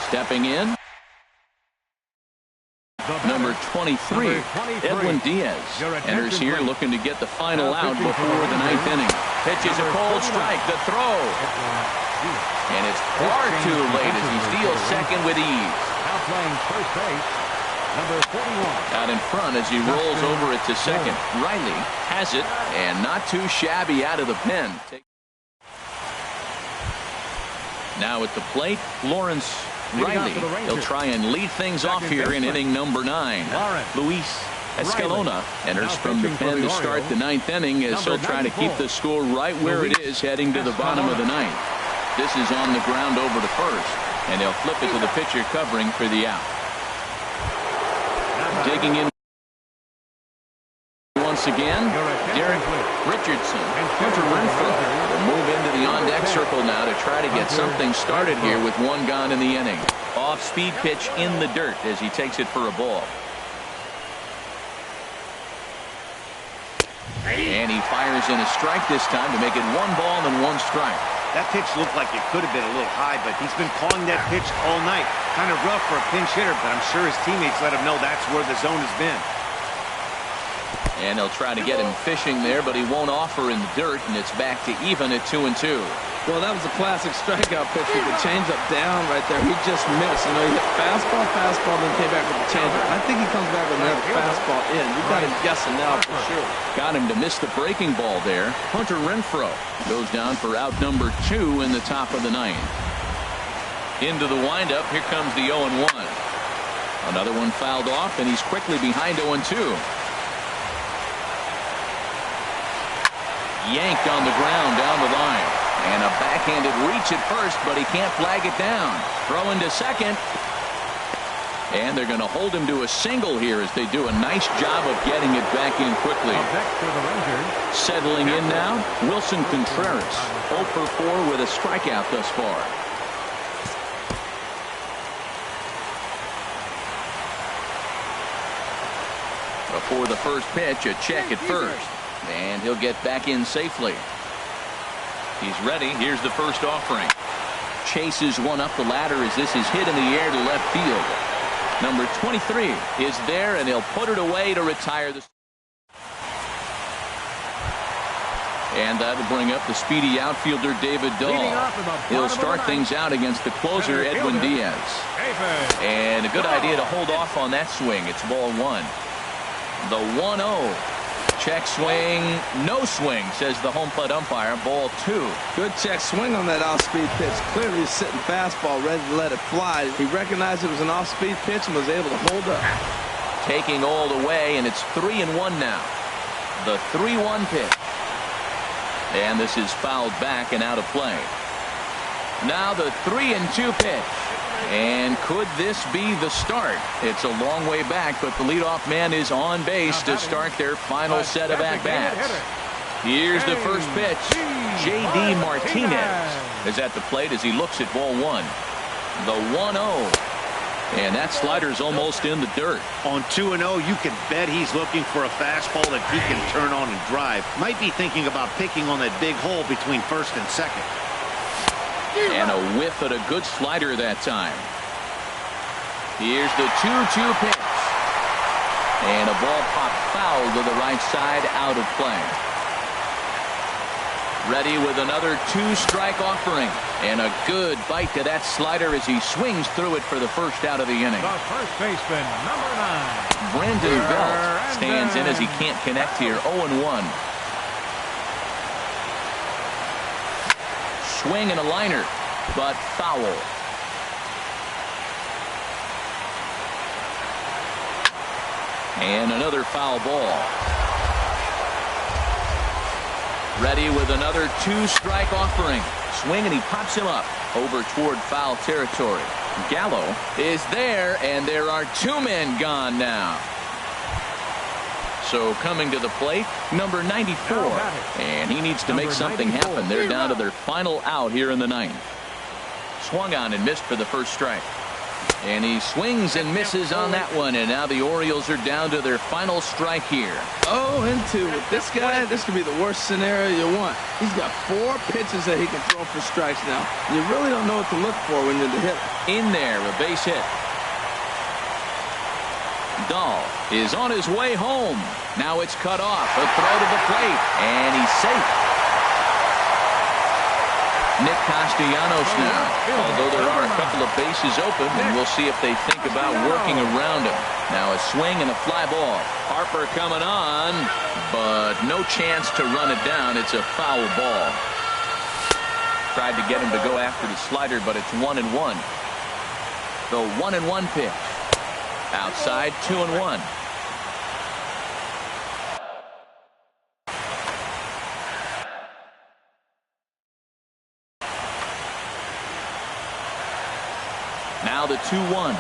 Stepping in, number 23, Edwin Diaz, enters here looking to get the final out before the 9th inning. Pitches a cold strike, the throw. And it's far too late as he steals second with ease. Now playing first base, number 41. Out in front as he rolls over it to second. Riley has it, and not too shabby out of the pen. Now at the plate, Lawrence Riley. He'll try and lead things off here in inning number 9. Luis Escalona enters from the pen to start the 9th inning as he'll try to keep the score right where it is heading to the bottom of the 9th. This is on the ground over to first, and they'll flip it to the pitcher covering for the out. Digging in once again, Derek Richardson. Hunter Renfroe will move into the on-deck circle now to try to get something started here with 1 gone in the inning. Off-speed pitch in the dirt as he takes it for a ball. And he fires in a strike this time to make it 1 ball and 1 strike. That pitch looked like it could have been a little high, but he's been calling that pitch all night. Kind of rough for a pinch hitter, but I'm sure his teammates let him know that's where the zone has been. And they'll try to get him fishing there, but he won't offer in the dirt, and it's back to even at 2-2. Well, that was a classic strikeout pitch with the changeup down right there. He just missed. You know, he hit fastball, then came back with the changeup. I think he comes back with another fastball in. You got him guessing now for sure. Got him to miss the breaking ball there. Hunter Renfroe goes down for out number 2 in the top of the 9th. Into the windup, here comes the 0-1. Another one fouled off, and he's quickly behind 0-2. Yanked on the ground down the line. And a backhanded reach at first, but he can't flag it down. Throw into second. And they're going to hold him to a single here as they do a nice job of getting it back in quickly. Settling in now, Wilson Contreras. 0 for 4 with a strikeout thus far. Before the first pitch, a check at first. And he'll get back in safely. He's ready. Here's the first offering. Chases one up the ladder as this is hit in the air to left field. Number 23 is there, and he'll put it away to retire the. And that'll bring up the speedy outfielder David Dahl. He'll start things out against the closer Edwin Diaz. And a good idea to hold off on that swing. It's ball one. The 1-0. Check swing, no swing, says the home plate umpire. Ball two. Good check swing on that off-speed pitch. Clearly sitting fastball, ready to let it fly. He recognized it was an off-speed pitch and was able to hold up. Taking all the way, and it's 3-1 now. The 3-1 pitch. And this is fouled back and out of play. Now the 3-2 pitch. And could this be the start? It's a long way back, but the leadoff man is on base to start their final set of at-bats. Here's the first pitch. J.D. Martinez is at the plate as he looks at ball one. The 1-0. And that slider's almost in the dirt. On 2-0, you can bet he's looking for a fastball that he can turn on and drive. Might be thinking about picking on that big hole between first and second. And a whiff at a good slider that time. Here's the 2-2 pitch. And a ball popped foul to the right side, out of play. Ready with another two-strike offering. And a good bite to that slider as he swings through it for the first out of the inning. The first baseman, number 9. Brandon Belt stands in as he can't connect here. 0-1. Swing and a liner, but foul. And another foul ball. Ready with another two-strike offering. Swing and he pops him up over toward foul territory. Gallo is there, and there are two men gone now. So coming to the plate, number 94. And he needs to make something happen. They're down to their final out here in the ninth. Swung on and missed for the first strike. And he swings and misses on that one. And now the Orioles are down to their final strike here. 0-2. With this guy, this could be the worst scenario you want. He's got 4 pitches that he can throw for strikes now. You really don't know what to look for when you're the hitter. In there, a base hit. Dahl is on his way home. Now it's cut off. A throw to the plate. And he's safe. Nick Castellanos now. Although there are a couple of bases open, and we'll see if they think about working around him. Now a swing and a fly ball. Harper coming on, but no chance to run it down. It's a foul ball. Tried to get him to go after the slider, but it's 1-1. The 1-1 pitch. Outside, 2-1. Now the 2-1.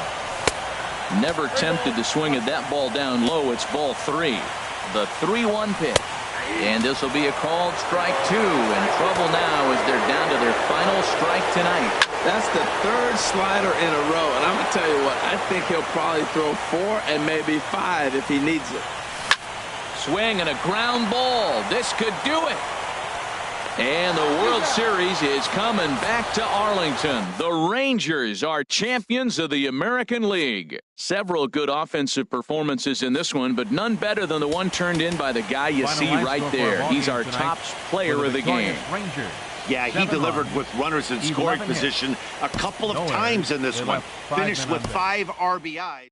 Never tempted to swing at that ball down low. It's ball 3. The 3-1 pitch. And this will be a called strike 2. In trouble now as they're down to their final strike tonight. That's the 3rd slider in a row. And I'm going to tell you what, I think he'll probably throw 4 and maybe 5 if he needs it. Swing and a ground ball. This could do it. And the World Series is coming back to Arlington. The Rangers are champions of the American League. Several good offensive performances in this one, but none better than the one turned in by the guy you see right there. He's our top player of the game. Yeah, he delivered with runners in scoring position a couple of times in this one. Finished with 5 RBIs.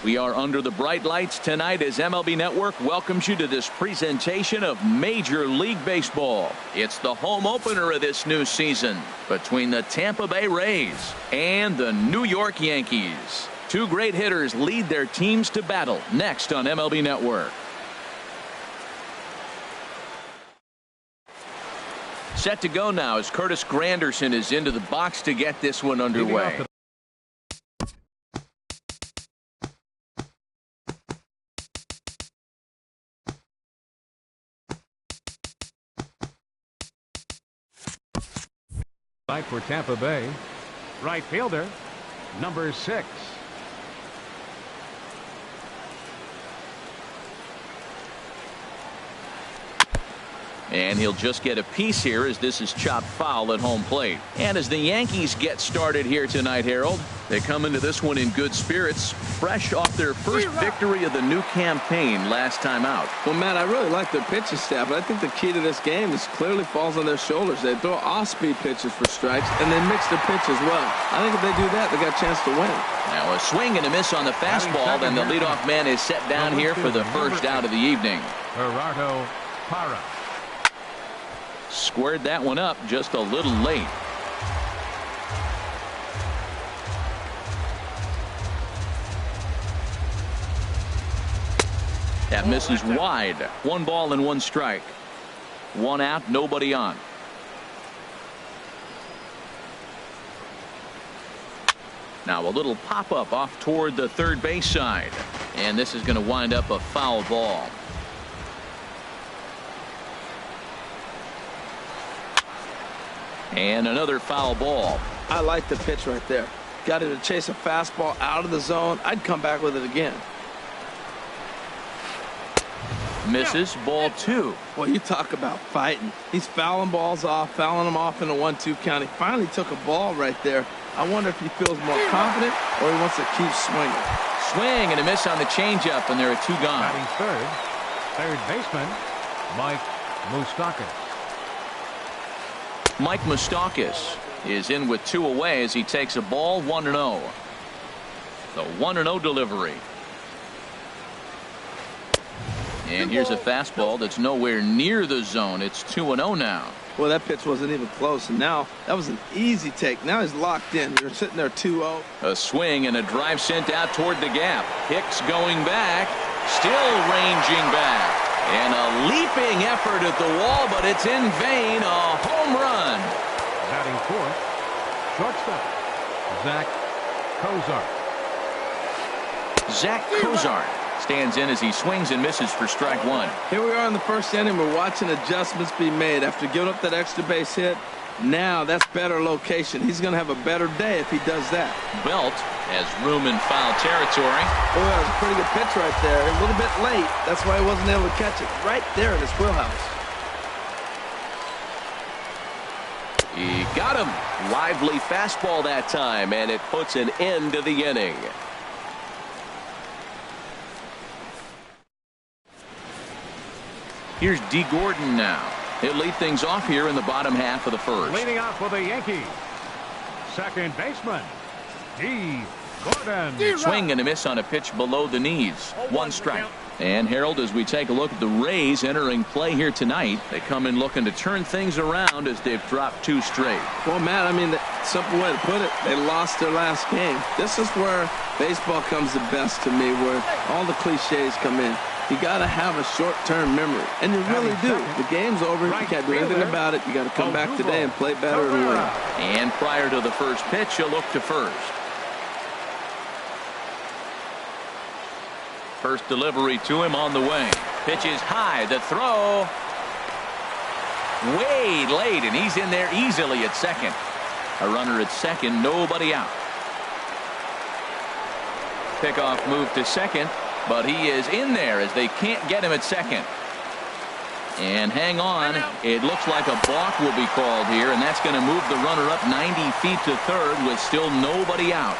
We are under the bright lights tonight as MLB Network welcomes you to this presentation of Major League Baseball. It's the home opener of this new season between the Tampa Bay Rays and the New York Yankees. Two great hitters lead their teams to battle next on MLB Network. Set to go now as Curtis Granderson is into the box to get this one underway. Right for Tampa Bay, right fielder, number 6. And he'll just get a piece here as this is chopped foul at home plate. And as the Yankees get started here tonight, Harold, they come into this one in good spirits, fresh off their first victory of the new campaign last time out. Well, Matt, I really like their pitching staff, but I think the key to this game is clearly falls on their shoulders. They throw off-speed pitches for strikes, and they mix their pitch as well. I think if they do that, they got a chance to win. Now a swing and a miss on the fastball, and the leadoff man is set down here for the first out of the evening. Gerardo Parra. Squared that one up just a little late. That misses wide. 1 ball and 1 strike. 1 out, nobody on. Now a little pop-up off toward the third base side. And this is going to wind up a foul ball. And another foul ball. I like the pitch right there. Got it to chase a fastball out of the zone. I'd come back with it again. Misses, ball 2. Well, you talk about fighting. He's fouling balls off, fouling them off in a 1-2 count. He finally took a ball right there. I wonder if he feels more confident or he wants to keep swinging. Swing and a miss on the changeup, and there are 2 gone. Batting third baseman, Mike Moustakas. Mike Moustakas is in with 2 away as he takes a ball 1-0. The 1-0 delivery. And here's a fastball that's nowhere near the zone. It's 2-0 now. Well, that pitch wasn't even close, and now that was an easy take. Now he's locked in. You're sitting there 2-0. A swing and a drive sent out toward the gap. Hicks going back, still ranging back. And a leaping effort at the wall, but it's in vain. A home run. Batting fourth, shortstop, Zach Cozart. Zach Cozart stands in as he swings and misses for strike 1. Here we are in the first inning. We're watching adjustments be made after giving up that extra base hit. Now that's better location. He's going to have a better day if he does that. Belt has room in foul territory. Oh, that was a pretty good pitch right there. A little bit late. That's why he wasn't able to catch it. Right there in his wheelhouse. He got him. Lively fastball that time, and it puts an end to the inning. Here's D. Gordon now. He'll lead things off here in the bottom half of the first. Leading off for the Yankees, second baseman, D. Gordon. Swing and a miss on a pitch below the knees. 1 strike. And Harold, as we take a look at the Rays entering play here tonight, they come in looking to turn things around as they've dropped 2 straight. Well, Matt, I mean, the simple way to put it, they lost their last game. This is where baseball comes the best to me, where all the cliches come in. You got to have a short-term memory, and you really do. The game's over. You can't do anything about it. You got to come back today and play better and win. And prior to the first pitch, you'll look to first. First delivery to him on the way. Pitch is high. The throw. Way late, and he's in there easily at second. A runner at second, nobody out. Pickoff move to second. But he is in there as they can't get him at second. And hang on. It looks like a balk will be called here, and that's going to move the runner up 90 feet to third with still nobody out.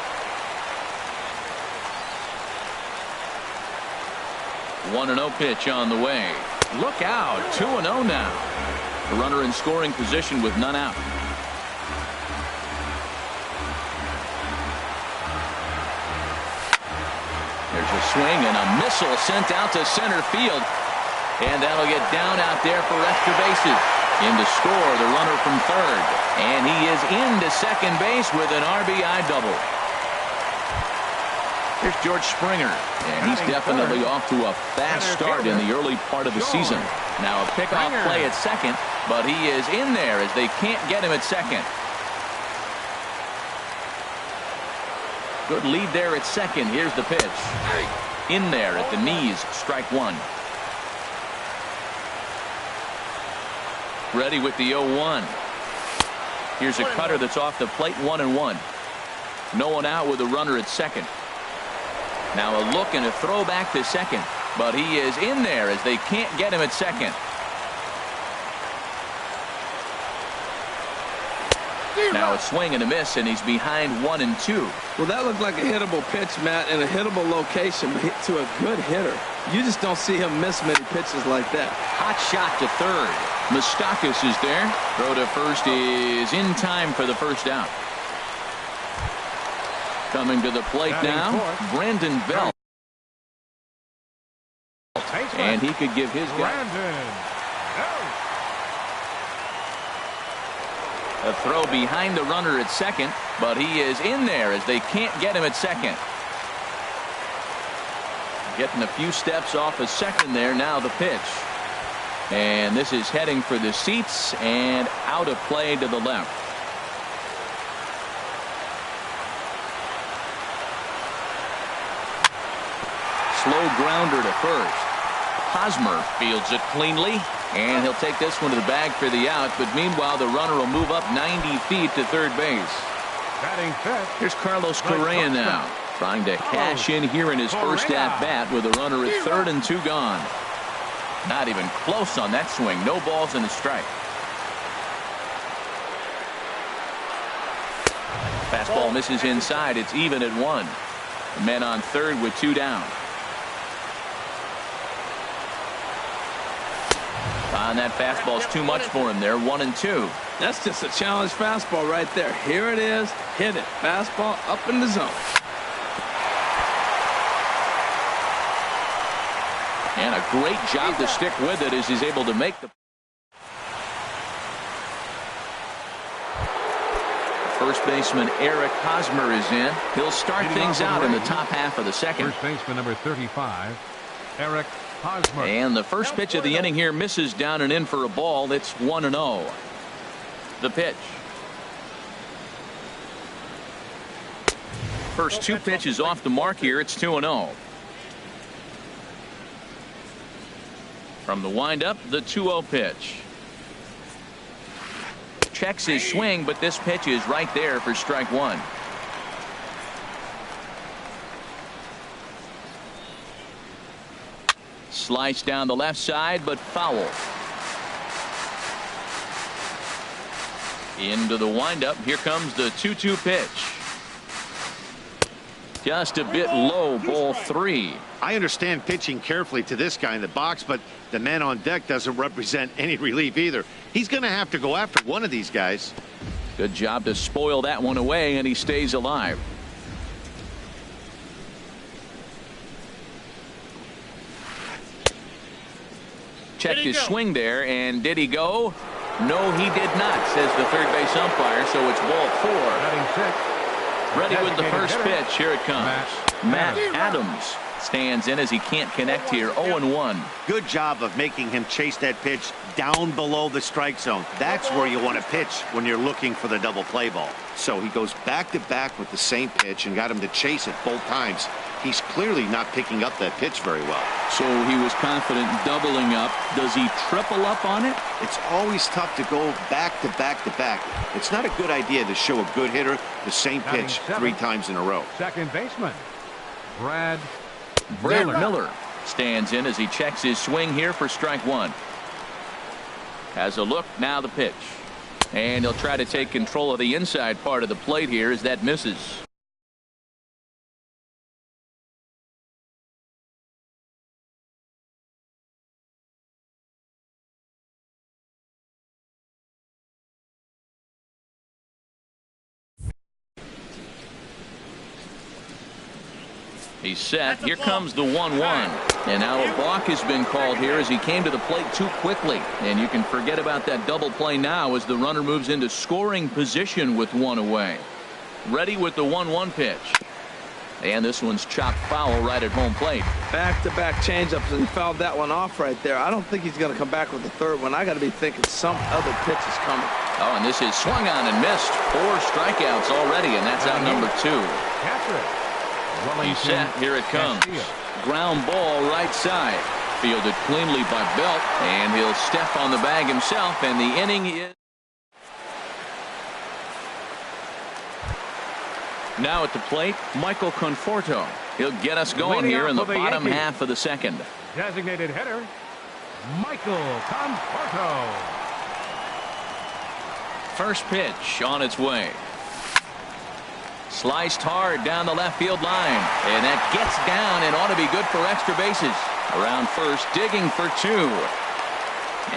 1-0 pitch on the way. Look out. 2-0 now. The runner in scoring position with none out. There's a swing and a missile sent out to center field. And that'll get down out there for extra bases. In to score the runner from third. And he is into second base with an RBI double. Here's George Springer. And he's definitely off to a fast start in the early part of the season. Now a pickoff play at second, but he is in there as they can't get him at second. Good lead there at second. Here's the pitch. In there at the knees, strike one. Ready with the 0-1. Here's a cutter that's off the plate, 1-1. No one out with a runner at second. Now a look and a throw back to second, but he is in there as they can't get him at second. Now a swing and a miss, and he's behind 1-2. Well, that looked like a hittable pitch, Matt, in a hittable location, but to a good hitter. You just don't see him miss many pitches like that. Hot shot to third. Moustakas is there. Throw to first is in time for the first out. Coming to the plate now, Brandon Bell. And he could give his guy a throw behind the runner at second, but he is in there as they can't get him at second. Getting a few steps off a second there. Now the pitch. And this is heading for the seats and out of play to the left. Slow grounder to first. Hosmer fields it cleanly, and he'll take this one to the bag for the out, but meanwhile the runner will move up 90 feet to third base. Here's Carlos Correa now, trying to cash in here in his first at-bat with a runner at third and 2 gone. Not even close on that swing. No balls and a strike. Fastball misses inside. It's even at 1. The men on third with 2 down. And that fastball's too much for him there. 1-2. That's just a challenge fastball right there. Here it is. Hit it. Fastball up in the zone. And a great job to stick with it as he's able to make the first baseman. Eric Hosmer is in. He'll start things out in the top half of the second. First baseman number 35, Eric Hosmer. And the first pitch of the inning here misses down and in for a ball. It's 1-0. The pitch. First 2 pitches off the mark here. It's 2-0. From the windup, the 2-0 pitch. Checks his swing, but this pitch is right there for strike one. Slice down the left side, but foul. Into the windup. Here comes the 2-2 pitch. Just a bit low, ball 3. I understand pitching carefully to this guy in the box, but the man on deck doesn't represent any relief either. He's going to have to go after one of these guys. Good job to spoil that one away, and he stays alive. Checked his swing there, and did he go? No, he did not, says the third base umpire, so it's ball 4. Ready with the first pitch. Here it comes. Matt Adams stands in as he can't connect here. 0-1. Good job of making him chase that pitch down below the strike zone. That's where you want to pitch when you're looking for the double play ball. So he goes back to back with the same pitch and got him to chase it both times. He's clearly not picking up that pitch very well. So he was confident doubling up. Does he triple up on it? It's always tough to go back to back to back. It's not a good idea to show a good hitter the same pitch 3 times in a row. Second baseman, Brad Miller stands in as he checks his swing here for strike one. Has a look. Now the pitch. And he'll try to take control of the inside part of the plate here as that misses. He's set. Here comes the 1-1. And now a balk has been called here as he came to the plate too quickly. And you can forget about that double play now as the runner moves into scoring position with one away. Ready with the 1-1 pitch. And this one's chopped foul right at home plate. Back-to-back changeups, and he fouled that one off right there. I don't think he's going to come back with the third one. I got to be thinking some other pitch is coming. Oh, and this is swung on and missed. 4 strikeouts already, and that's out number 2. He's set. Here it comes. Ground ball right side. Fielded cleanly by Belt, and he'll step on the bag himself, and the inning is. Now at the plate, Michael Conforto. He'll get us going here in the bottom half of the second. Designated hitter, Michael Conforto. First pitch on its way. Sliced hard down the left field line. And that gets down and ought to be good for extra bases. Around first, digging for 2.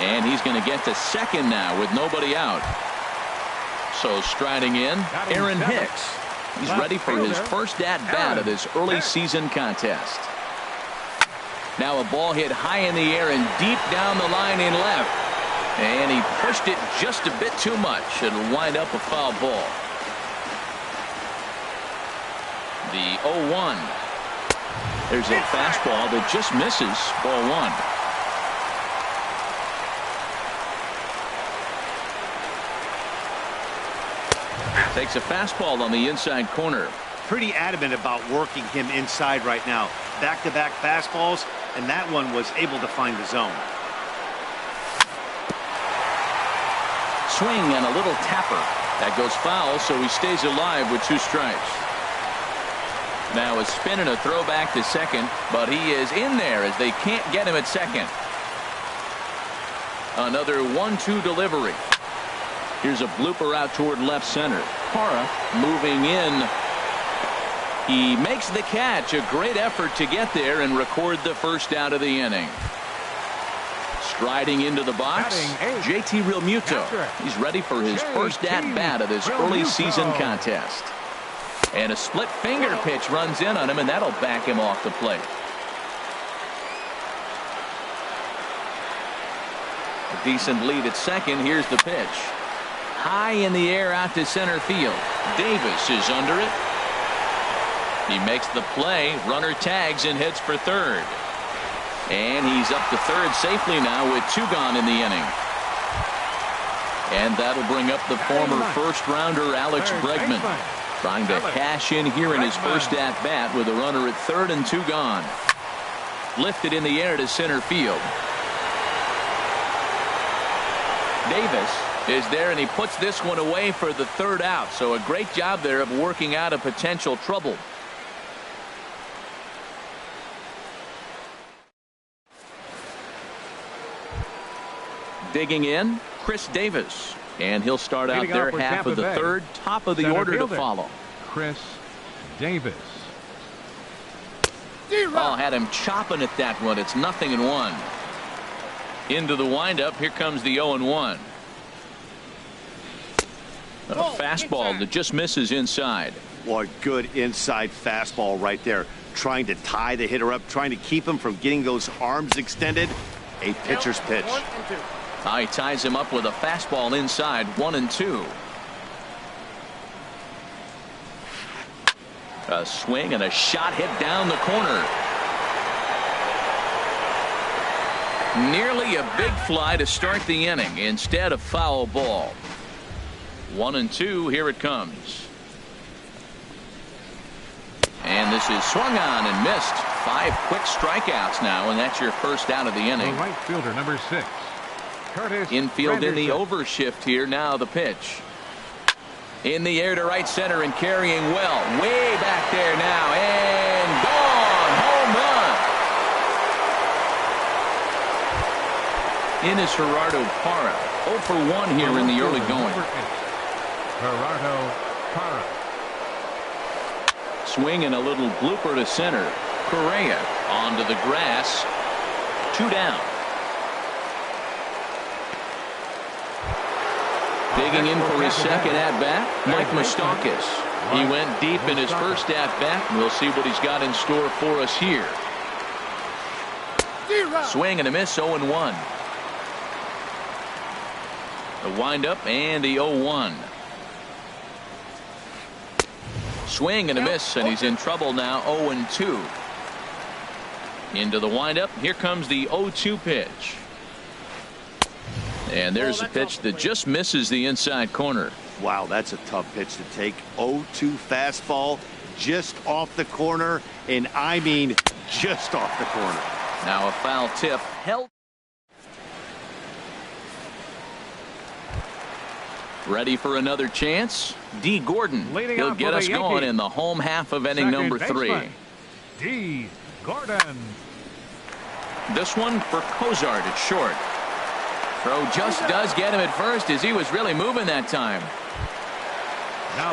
And he's going to get to second now with nobody out. So striding in, Aaron Hicks. He's ready for his first at-bat of this early season contest. Now a ball hit high in the air and deep down the line in left. And he pushed it just a bit too much. It'll wind up a foul ball. The 0-1. There's a fastball that just misses. Ball 1. Takes a fastball on the inside corner. Pretty adamant about working him inside right now. Back-to-back fastballs, and that one was able to find the zone. Swing and a little tapper. That goes foul, so he stays alive with 2 strikes. Now a spin and a throw back to second, but he is in there as they can't get him at second. Another 1-2 delivery. Here's a blooper out toward left center. Parra moving in. He makes the catch. A great effort to get there and record the first out of the inning. Striding into the box, JT Realmuto. He's ready for his first at-bat of this early season contest. And a split finger pitch runs in on him, and that'll back him off the plate. A decent lead at second. Here's the pitch. High in the air out to center field. Davis is under it. He makes the play. Runner tags and heads for third. And he's up to third safely now with 2 gone in the inning. And that'll bring up the former first-rounder Alex Bregman. Trying to cash in here in his first at-bat with a runner at third and 2 gone. Lifted in the air to center field. Davis is there, and he puts this one away for the third out. So a great job there of working out a potential trouble. Digging in, Chris Davis. And he'll start out their half of the third, top of the order to follow. Chris Davis. Oh, had him chopping at that one. It's 0-1. Into the windup. Here comes the 0-1. A fastball that just misses inside. What good inside fastball right there. Trying to tie the hitter up, trying to keep him from getting those arms extended. A pitcher's pitch. He ties him up with a fastball inside. 1-2. A swing and a shot hit down the corner. Nearly a big fly to start the inning. Instead, a foul ball. 1-2. Here it comes. And this is swung on and missed. 5 quick strikeouts now, and that's your first out of the inning. The right fielder, number 6. Curtis Infield in the Anderson. overshift here. Now the pitch. In the air to right center and carrying well. Way back there now. And gone. Home run. In is Gerardo Parra. 0 for 1 here in the early going. Gerardo Parra. Swing and a little blooper to center. Correa onto the grass. 2 down. Digging in for his second at-bat, Mike Moustakas. He went deep in his first at-bat. We'll see what he's got in store for us here. Swing and a miss, 0-1. The windup and the 0-1. Swing and a miss, and he's in trouble now, 0-2. Into the windup. Here comes the 0-2 pitch. And there's a pitch that just misses the inside corner. Wow, that's a tough pitch to take. 0-2 fastball just off the corner, and I mean just off the corner. Now a foul tip held. Ready for another chance? D. Gordon. He'll get us going in the home half of inning number 3. D. Gordon. This one for Cozart at short. Throw just does get him at first as he was really moving that time.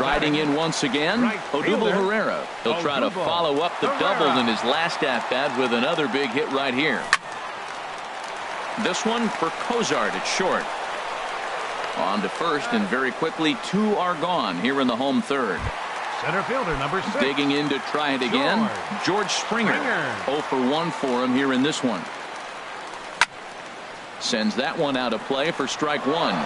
Riding in once again, Odubel Herrera. He'll try to follow up the double in his last at-bat with another big hit right here. This one for Cozart at short. On to first, and very quickly 2 are gone here in the home third. Center fielder number 6. Digging in to try it again, George Springer. 0 for 1 for him here in this one. Sends that one out of play for strike 1.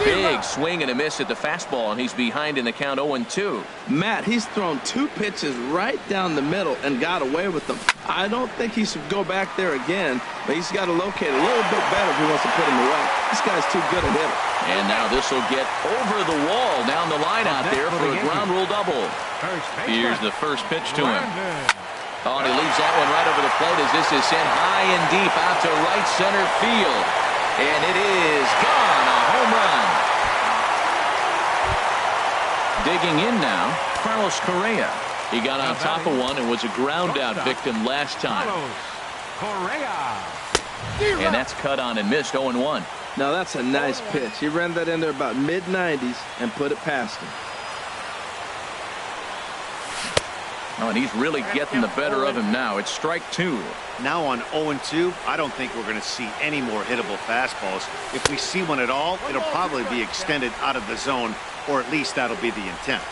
Big swing and a miss at the fastball, and he's behind in the count 0-2. Matt, he's thrown 2 pitches right down the middle and got away with them. I don't think he should go back there again, but he's got to locate a little bit better if he wants to put him away. This guy's too good a hitter. And now this will get over the wall down the line out there for a ground rule double. Here's the first pitch to him. Oh, and he leaves that one right over the plate as this is sent high and deep out to right center field. And it is gone, a home run. Digging in now, Carlos Correa. He got on top of one and was a ground out victim last time. And that's cut on and missed, 0-1. Now that's a nice pitch. He ran that in there about mid-90s and put it past him. Oh, and he's really getting the better of him now. It's strike 2. Now on 0-2, I don't think we're going to see any more hittable fastballs. If we see one at all, it'll probably be extended out of the zone, or at least that'll be the intent.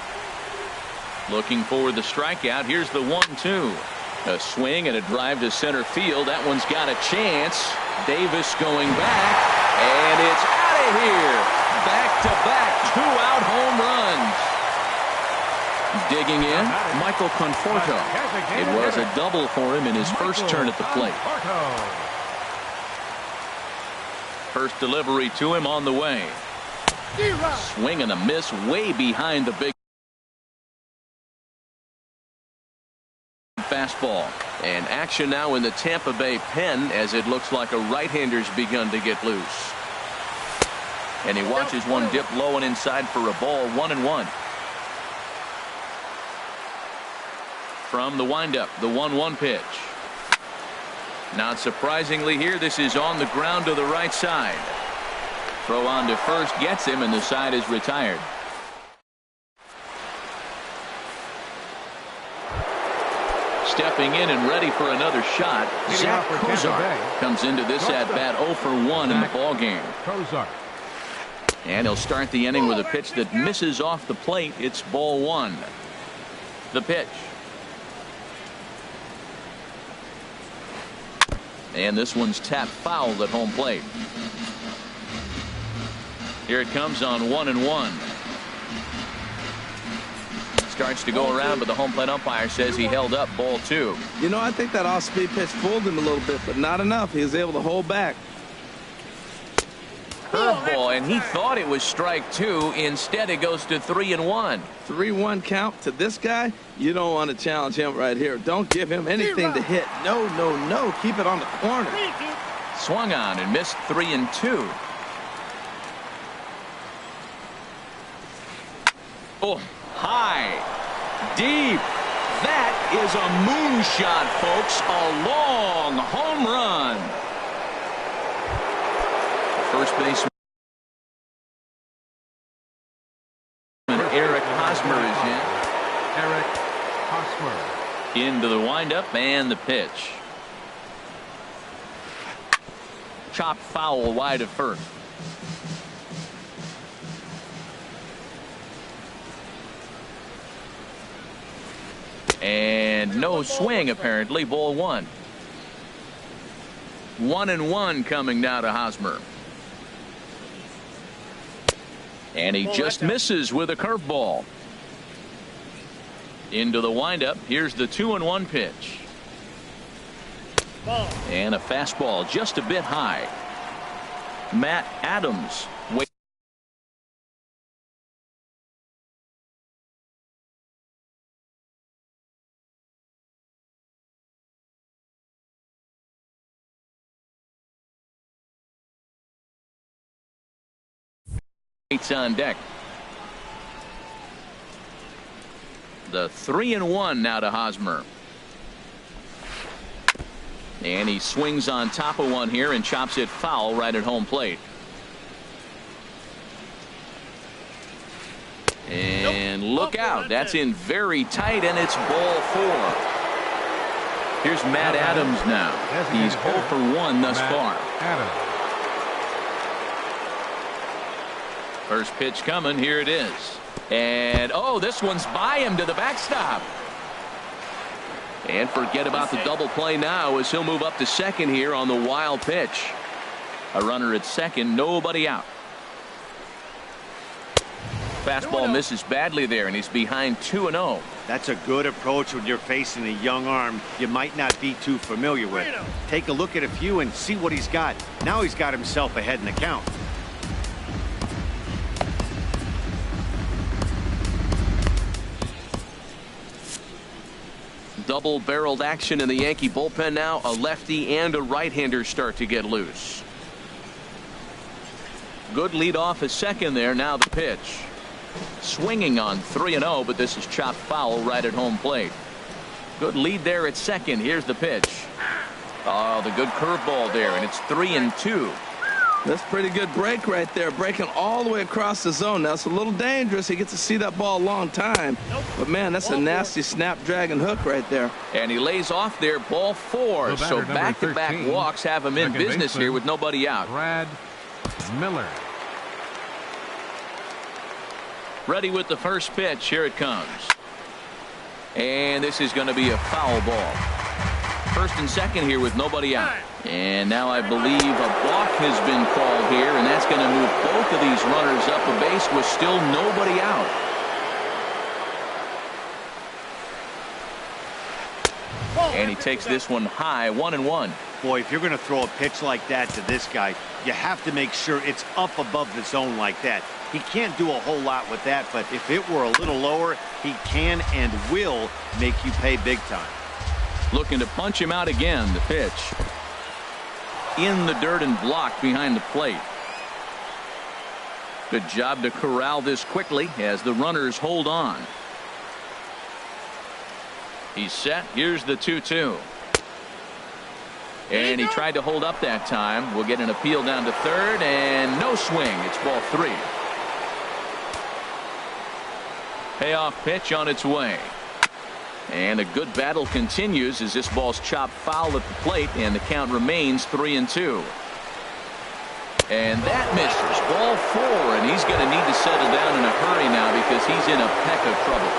Looking for the strikeout. Here's the 1-2. A swing and a drive to center field. That one's got a chance. Davis going back, and it's out of here. Back-to-back 2-out home runs. Digging in, Michael Conforto. It was a double for him in his first turn at the plate. First delivery to him on the way. Swing and a miss way behind the big fastball. And action now in the Tampa Bay pen as it looks like a right-hander's begun to get loose. And he watches one dip low and inside for a ball, 1-1. From the windup, the 1-1 pitch. Not surprisingly here, this is on the ground to the right side. Throw on to first gets him, and the side is retired. Stepping in and ready for another shot, Zach Cozart comes into this at-bat 0 for 1 in the ballgame. And he'll start the inning with a pitch that misses off the plate. It's ball 1. The pitch. And this one's tapped foul at home plate. Here it comes on 1-1. Starts to go around, but the home plate umpire says he held up ball 2. You know, I think that off-speed pitch fooled him a little bit, but not enough. He was able to hold back. Curveball, and he thought it was strike 2. Instead, it goes to 3-1. 3-1 count to this guy. You don't want to challenge him right here. Don't give him anything to hit. No, no, no. Keep it on the corner. Swung on and missed 3-2. Oh, high, deep. That is a moonshot, folks. A long home run. First baseman Eric Hosmer is in. Eric Hosmer. He Into the windup and the pitch. Chop foul wide of first. And no swing apparently. Ball one. 1-1 coming now to Hosmer. And he just misses with a curveball. Into the windup. Here's the 2-1 pitch. And a fastball just a bit high. Matt Adams waits on deck. The 3-1 now to Hosmer. And he swings on top of one here and chops it foul right at home plate. And look out. That's in very tight, and it's ball four. Here's Matt Adams now. He's 0 for 1 thus far. First pitch coming. Here it is. And oh, this one's by him to the backstop. And forget about the double play now as he'll move up to second here on the wild pitch. A runner at second, nobody out. Fastball misses badly there, and he's behind 2-0. That's a good approach when you're facing a young arm you might not be too familiar with. Take a look at a few and see what he's got. Now he's got himself ahead in the count. Double-barreled action in the Yankee bullpen now. A lefty and a right-hander start to get loose. Good lead off at second there. Now the pitch. Swinging on 3-0, but this is chopped foul right at home plate. Good lead there at second. Here's the pitch. Oh, the good curveball there, and it's 3-2. That's pretty good break right there, breaking all the way across the zone. Now it's a little dangerous. He gets to see that ball a long time, but man, that's a nasty snapdragon hook right there. And he lays off there, ball four. So back-to-back walks have him in business here with nobody out. Brad Miller. Ready with the first pitch. Here it comes. And this is going to be a foul ball. First and second here with nobody out. And now I believe a balk has been called here, and that's going to move both of these runners up a base with still nobody out. And he takes this one high, 1-1. Boy, if you're going to throw a pitch like that to this guy, you have to make sure it's up above the zone like that. He can't do a whole lot with that, but if it were a little lower, he can and will make you pay big time. Looking to punch him out again. The pitch. In the dirt and blocked behind the plate. Good job to corral this quickly as the runners hold on. He's set. Here's the 2-2. And he tried to hold up that time. We'll get an appeal down to third, and no swing. It's ball three. Payoff pitch on its way. And a good battle continues as this ball's chopped foul at the plate, and the count remains 3-2. And that misses. Ball four, and he's going to need to settle down in a hurry now because he's in a peck of trouble.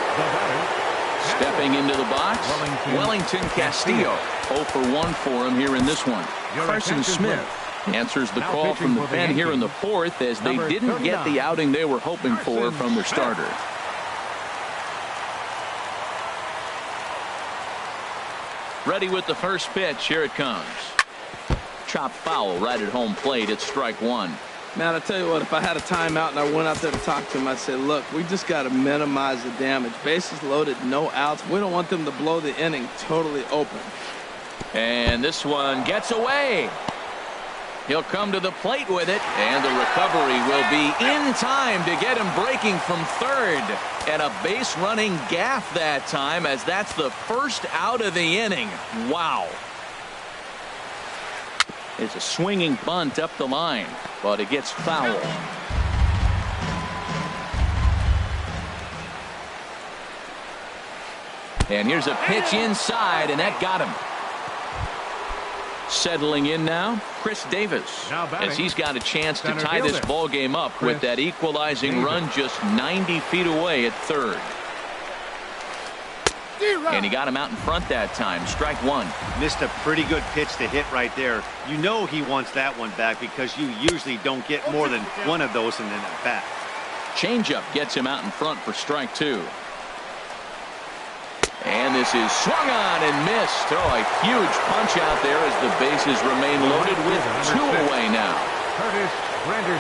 Stepping into the box, Wellington Castillo. 0 for 1 for him here in this one. Carson Smith answers the call from the pen here in the fourth as they didn't get the outing they were hoping for from their starter. Ready with the first pitch. Here it comes. Chopped foul right at home plate. It's strike one. Man, I tell you what, if I had a timeout and I went out there to talk to him, I'd say, look, we just got to minimize the damage. Bases loaded, no outs. We don't want them to blow the inning totally open. And this one gets away. He'll come to the plate with it, and the recovery will be in time to get him breaking from third. And a base running gaff that time, as that's the first out of the inning. Wow. It's a swinging bunt up the line, but it gets foul. And here's a pitch inside, and that got him. Settling in now, Chris Davis, as he's got a chance to tie this ball game up with that equalizing run just 90 feet away at third. And he got him out in front that time. Strike one. Missed a pretty good pitch to hit right there. You know he wants that one back because you usually don't get more than one of those in an at-bat. Changeup gets him out in front for strike two. And this is swung on and missed. Oh, a huge punch out there as the bases remain loaded with two away now.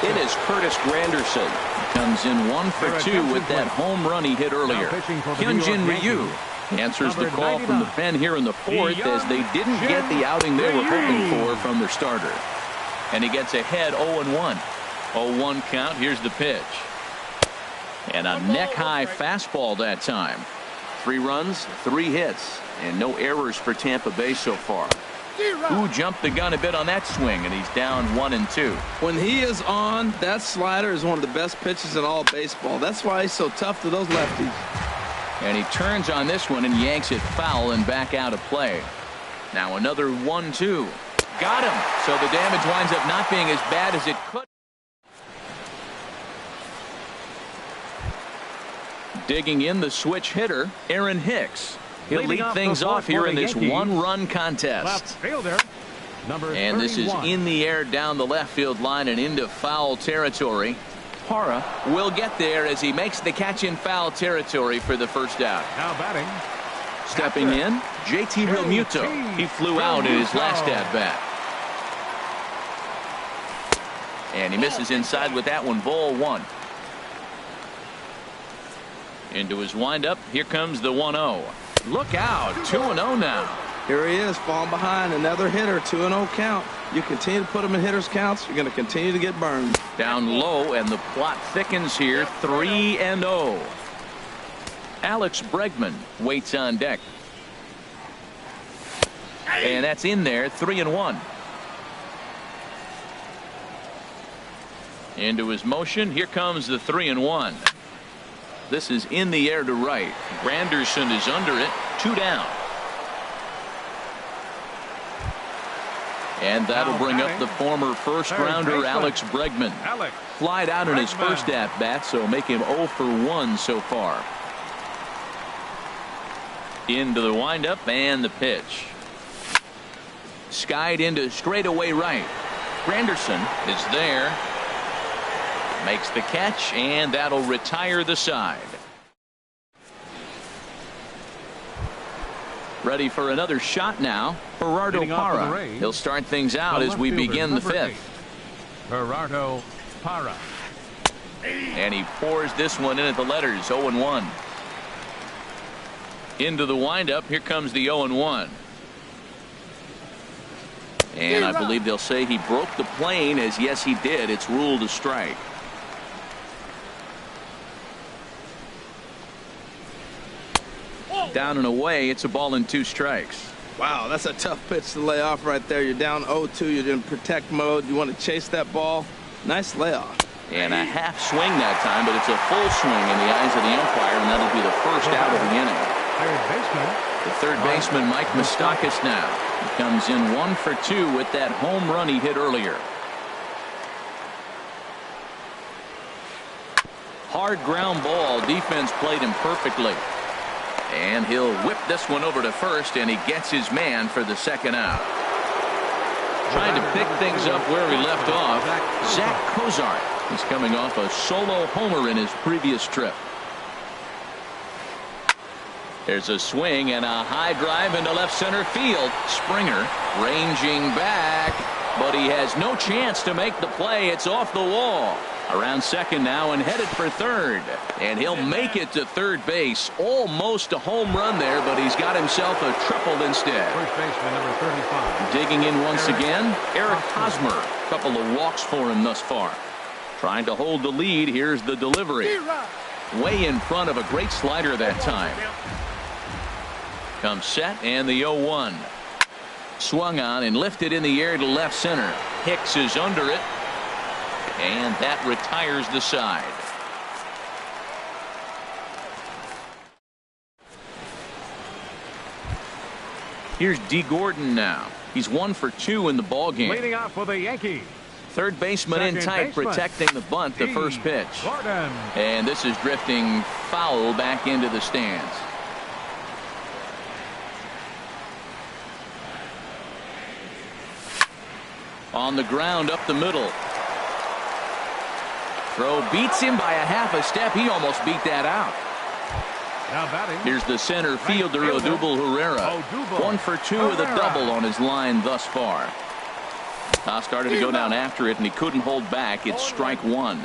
It is Curtis Granderson. He comes in 1 for 2 with that home run he hit earlier. Hyunjin Ryu answers the call from the pen here in the fourth as they didn't get the outing they were hoping for from their starter. And he gets ahead 0-1. 0-1 count. Here's the pitch. And a neck-high fastball that time. 3 runs, 3 hits, and no errors for Tampa Bay so far. Who jumped the gun a bit on that swing, and he's down 1-2. When he is on, that slider is one of the best pitches in all baseball. That's why he's so tough to those lefties. And he turns on this one and yanks it foul and back out of play. Now another 1-2. Got him. So the damage winds up not being as bad as it could. Digging in the switch hitter, Aaron Hicks. He'll lead things off here in this one-run contest. And this is in the air down the left field line and into foul territory. Parra will get there as he makes the catch in foul territory for the first out. Now batting. Stepping in, JT Realmuto. He flew out in his last at-bat. And he misses inside with that one, ball 1. Into his windup. Here comes the 1-0. Look out. 2-0 now. Here he is, falling behind. Another hitter. 2-0 count. You continue to put him in hitters counts, you're going to continue to get burned. Down low, and the plot thickens here. 3-0. Alex Bregman waits on deck. And that's in there. 3-1. Into his motion. Here comes the 3-1. This is in the air to right. Granderson is under it. 2 down. And that'll bring up the former first-rounder Alex Bregman. Flied out in his first at-bat, so make him 0 for 1 so far. Into the windup and the pitch. Skied into straightaway right. Granderson is there. Makes the catch, and that'll retire the side. Ready for another shot now. Gerardo Parra. He'll start things out as we begin the 5th. Gerardo Parra. And he pours this one in at the letters. 0-1. Into the windup. Here comes the 0-1. And I believe they'll say he broke the plane, as yes he did. It's ruled a strike. Down and away. It's a ball and 2 strikes. Wow, that's a tough pitch to lay off right there. You're down 0-2. You're in protect mode. You want to chase that ball. Nice layoff. And a half swing that time, but it's a full swing in the eyes of the umpire, and that'll be the first out of the inning. The third baseman, Mike Moustakas now. He comes in 1 for 2 with that home run he hit earlier. Hard ground ball. Defense played him perfectly. And he'll whip this one over to first, and he gets his man for the second out. Trying to pick things up where he left off, Zach Cozart. He's coming off a solo homer in his previous trip. There's a swing and a high drive into left center field. Springer ranging back, but he has no chance to make the play. It's off the wall. Around second now and headed for third. And he'll make it to third base. Almost a home run there, but he's got himself a triple instead. First baseman number 35. Digging in once again, Eric Hosmer. A couple of walks for him thus far. Trying to hold the lead. Here's the delivery. Way in front of a great slider that time. Comes set and the 0-1. Swung on and lifted in the air to left center. Hicks is under it. And that retires the side. Here's D. Gordon now. He's 1 for 2 in the ball game. Leading off for the Yankees. Third baseman in tight, protecting the bunt, the first pitch. Gordon. And this is drifting foul back into the stands. On the ground up the middle. Throw beats him by a half a step. He almost beat that out. Now batting. Here's the center fielder, Odubel Herrera. 1 for 2 with a double on his line thus far. Toss started to go down after it, and he couldn't hold back. It's strike 1.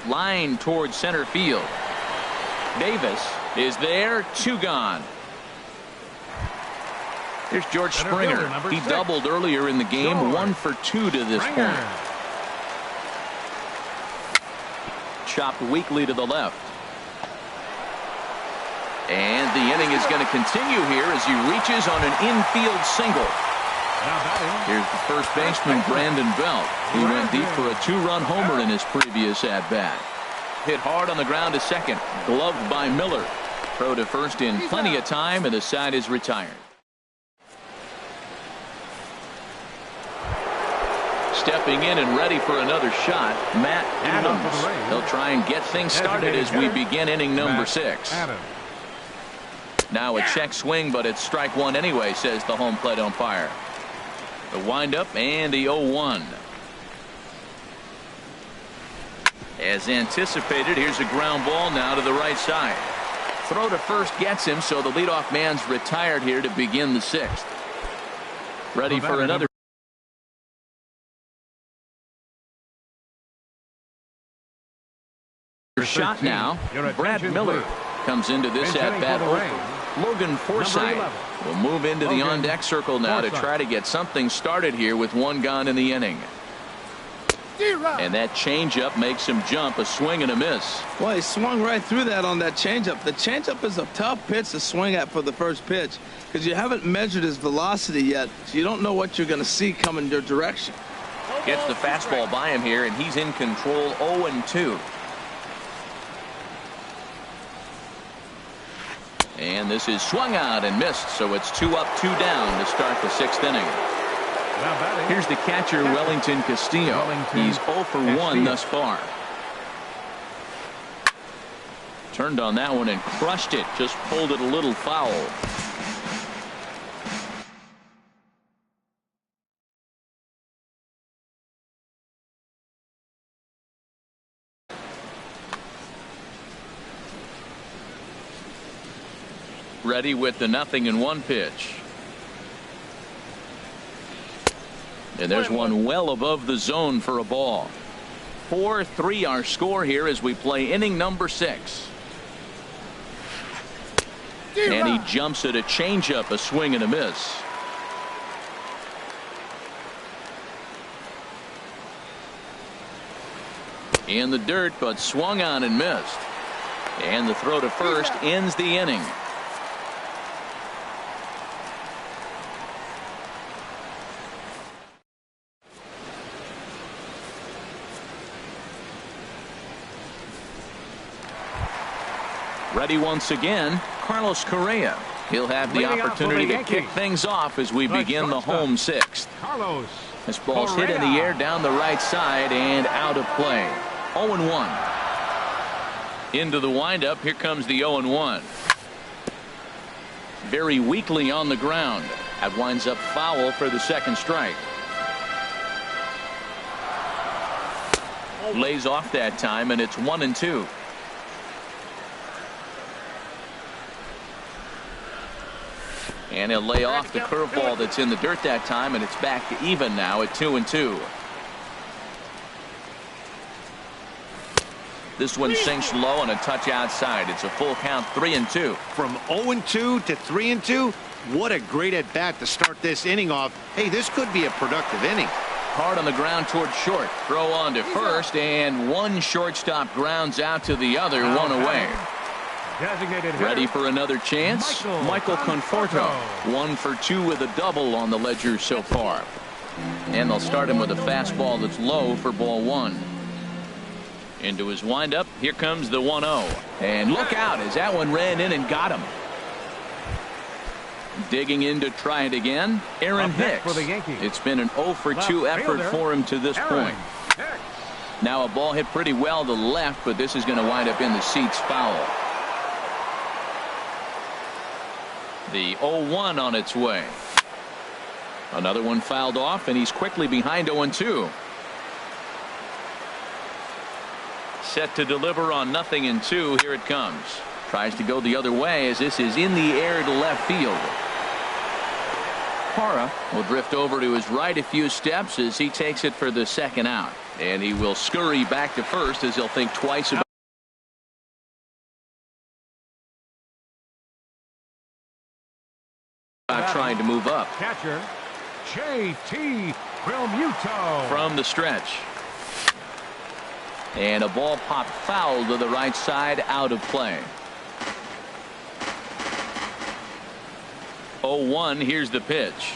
Line towards center field. Davis is there. 2 gone. Here's George Springer. He doubled earlier in the game. 1 for 2 to this point. Chopped weakly to the left. And the inning is going to continue here as he reaches on an infield single. Here's the first baseman, Brandon Belt. He went deep for a 2-run homer in his previous at-bat. Hit hard on the ground to second. Gloved by Miller. Throw to first in plenty of time, and the side is retired. Stepping in and ready for another shot, Matt Adams. He'll try and get things started as we begin inning number 6. Now a check swing, but it's strike 1 anyway, says the home plate umpire. The windup and the 0-1. As anticipated, here's a ground ball now to the right side. Throw to first gets him, so the leadoff man's retired here to begin the 6th. Ready for another shot now. Brad Miller comes into this at-bat open. Logan Forsythe will move into the on-deck circle now to try to get something started here with 1 gone in the inning. And that changeup makes him jump. A swing and a miss. Well, he swung right through that on that changeup. The changeup is a tough pitch to swing at for the first pitch because you haven't measured his velocity yet, so you don't know what you're going to see coming your direction. Gets the fastball by him here, and he's in control. 0-2. And this is swung out and missed, so it's 2 up, 2 down to start the 6th inning. Here's the catcher, Wellington Castillo. He's 0 for 1 thus far. Turned on that one and crushed it. Just pulled it a little foul. Ready with the 0-1 pitch. And there's one well above the zone for a ball. 4-3 our score here as we play inning number 6. And he jumps at a changeup, a swing and a miss. In the dirt, but swung on and missed. And the throw to first ends the inning. Ready once again, Carlos Correa. He'll have the opportunity to kick things off as we begin the home 6th. This ball's hit in the air down the right side and out of play. 0-1. Into the windup. Here comes the 0-1. Very weakly on the ground. That winds up foul for the second strike. Lays off that time, and it's 1-2. And he'll lay off the curveball that's in the dirt that time, and it's back to even now at 2-2. This one sinks low and a touch outside. It's a full count, 3-2. From 0-2 to 3-2, what a great at-bat to start this inning off. Hey, this could be a productive inning. Hard on the ground towards short. Throw on to first, and one shortstop grounds out to the other, 1 away. Ready for another chance? Michael Conforto. 1 for 2 with a double on the ledger so far. And they'll start him with a fastball that's low for ball 1. Into his windup. Here comes the 1-0. And look out as that one ran in and got him. Digging in to try it again. Aaron Hicks. For the Yankees. It's been an 0 for 2 effort for him to this point. Now a ball hit pretty well to the left, but this is going to wind up in the seats foul. The 0-1 on its way. Another one fouled off, and he's quickly behind 0-2. Set to deliver on 0-2. Here it comes. Tries to go the other way as this is in the air to left field. Parra will drift over to his right a few steps as he takes it for the second out. And he will scurry back to first as he'll think twice about trying to move up. Catcher, J.T. Realmuto. From the stretch. And a ball popped foul to the right side, out of play. 0-1. Here's the pitch.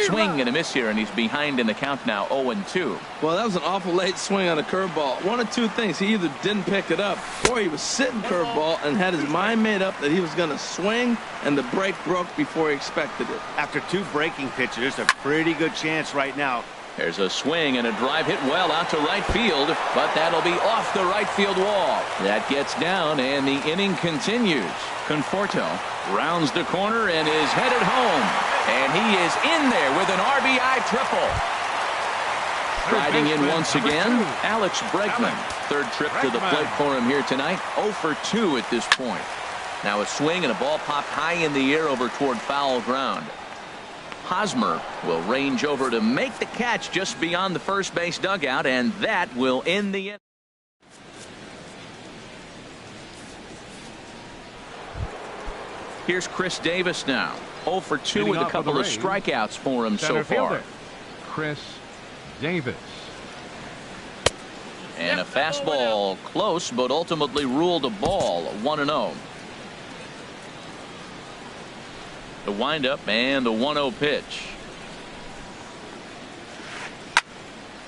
Swing and a miss here, and he's behind in the count now, 0-2. Well, that was an awful late swing on a curveball. One of two things. He either didn't pick it up, or he was sitting curveball and had his mind made up that he was going to swing, and the break broke before he expected it. After 2 breaking pitches, there's a pretty good chance right now. There's a swing and a drive hit well out to right field, but that'll be off the right field wall. That gets down, and the inning continues. Conforto rounds the corner and is headed home. And he is in there with an RBI triple. Riding in once again, Alex Bregman. Third trip to the plate for him here tonight. 0 for 2 at this point. Now a swing and a ball popped high in the air over toward foul ground. Hosmer will range over to make the catch just beyond the first base dugout, and that will end the inning. Here's Chris Davis now. 0 for 2 with a couple of strikeouts for him so far. Chris Davis. And a fastball close, but ultimately ruled a ball. 1-0. The windup and the 1-0 pitch.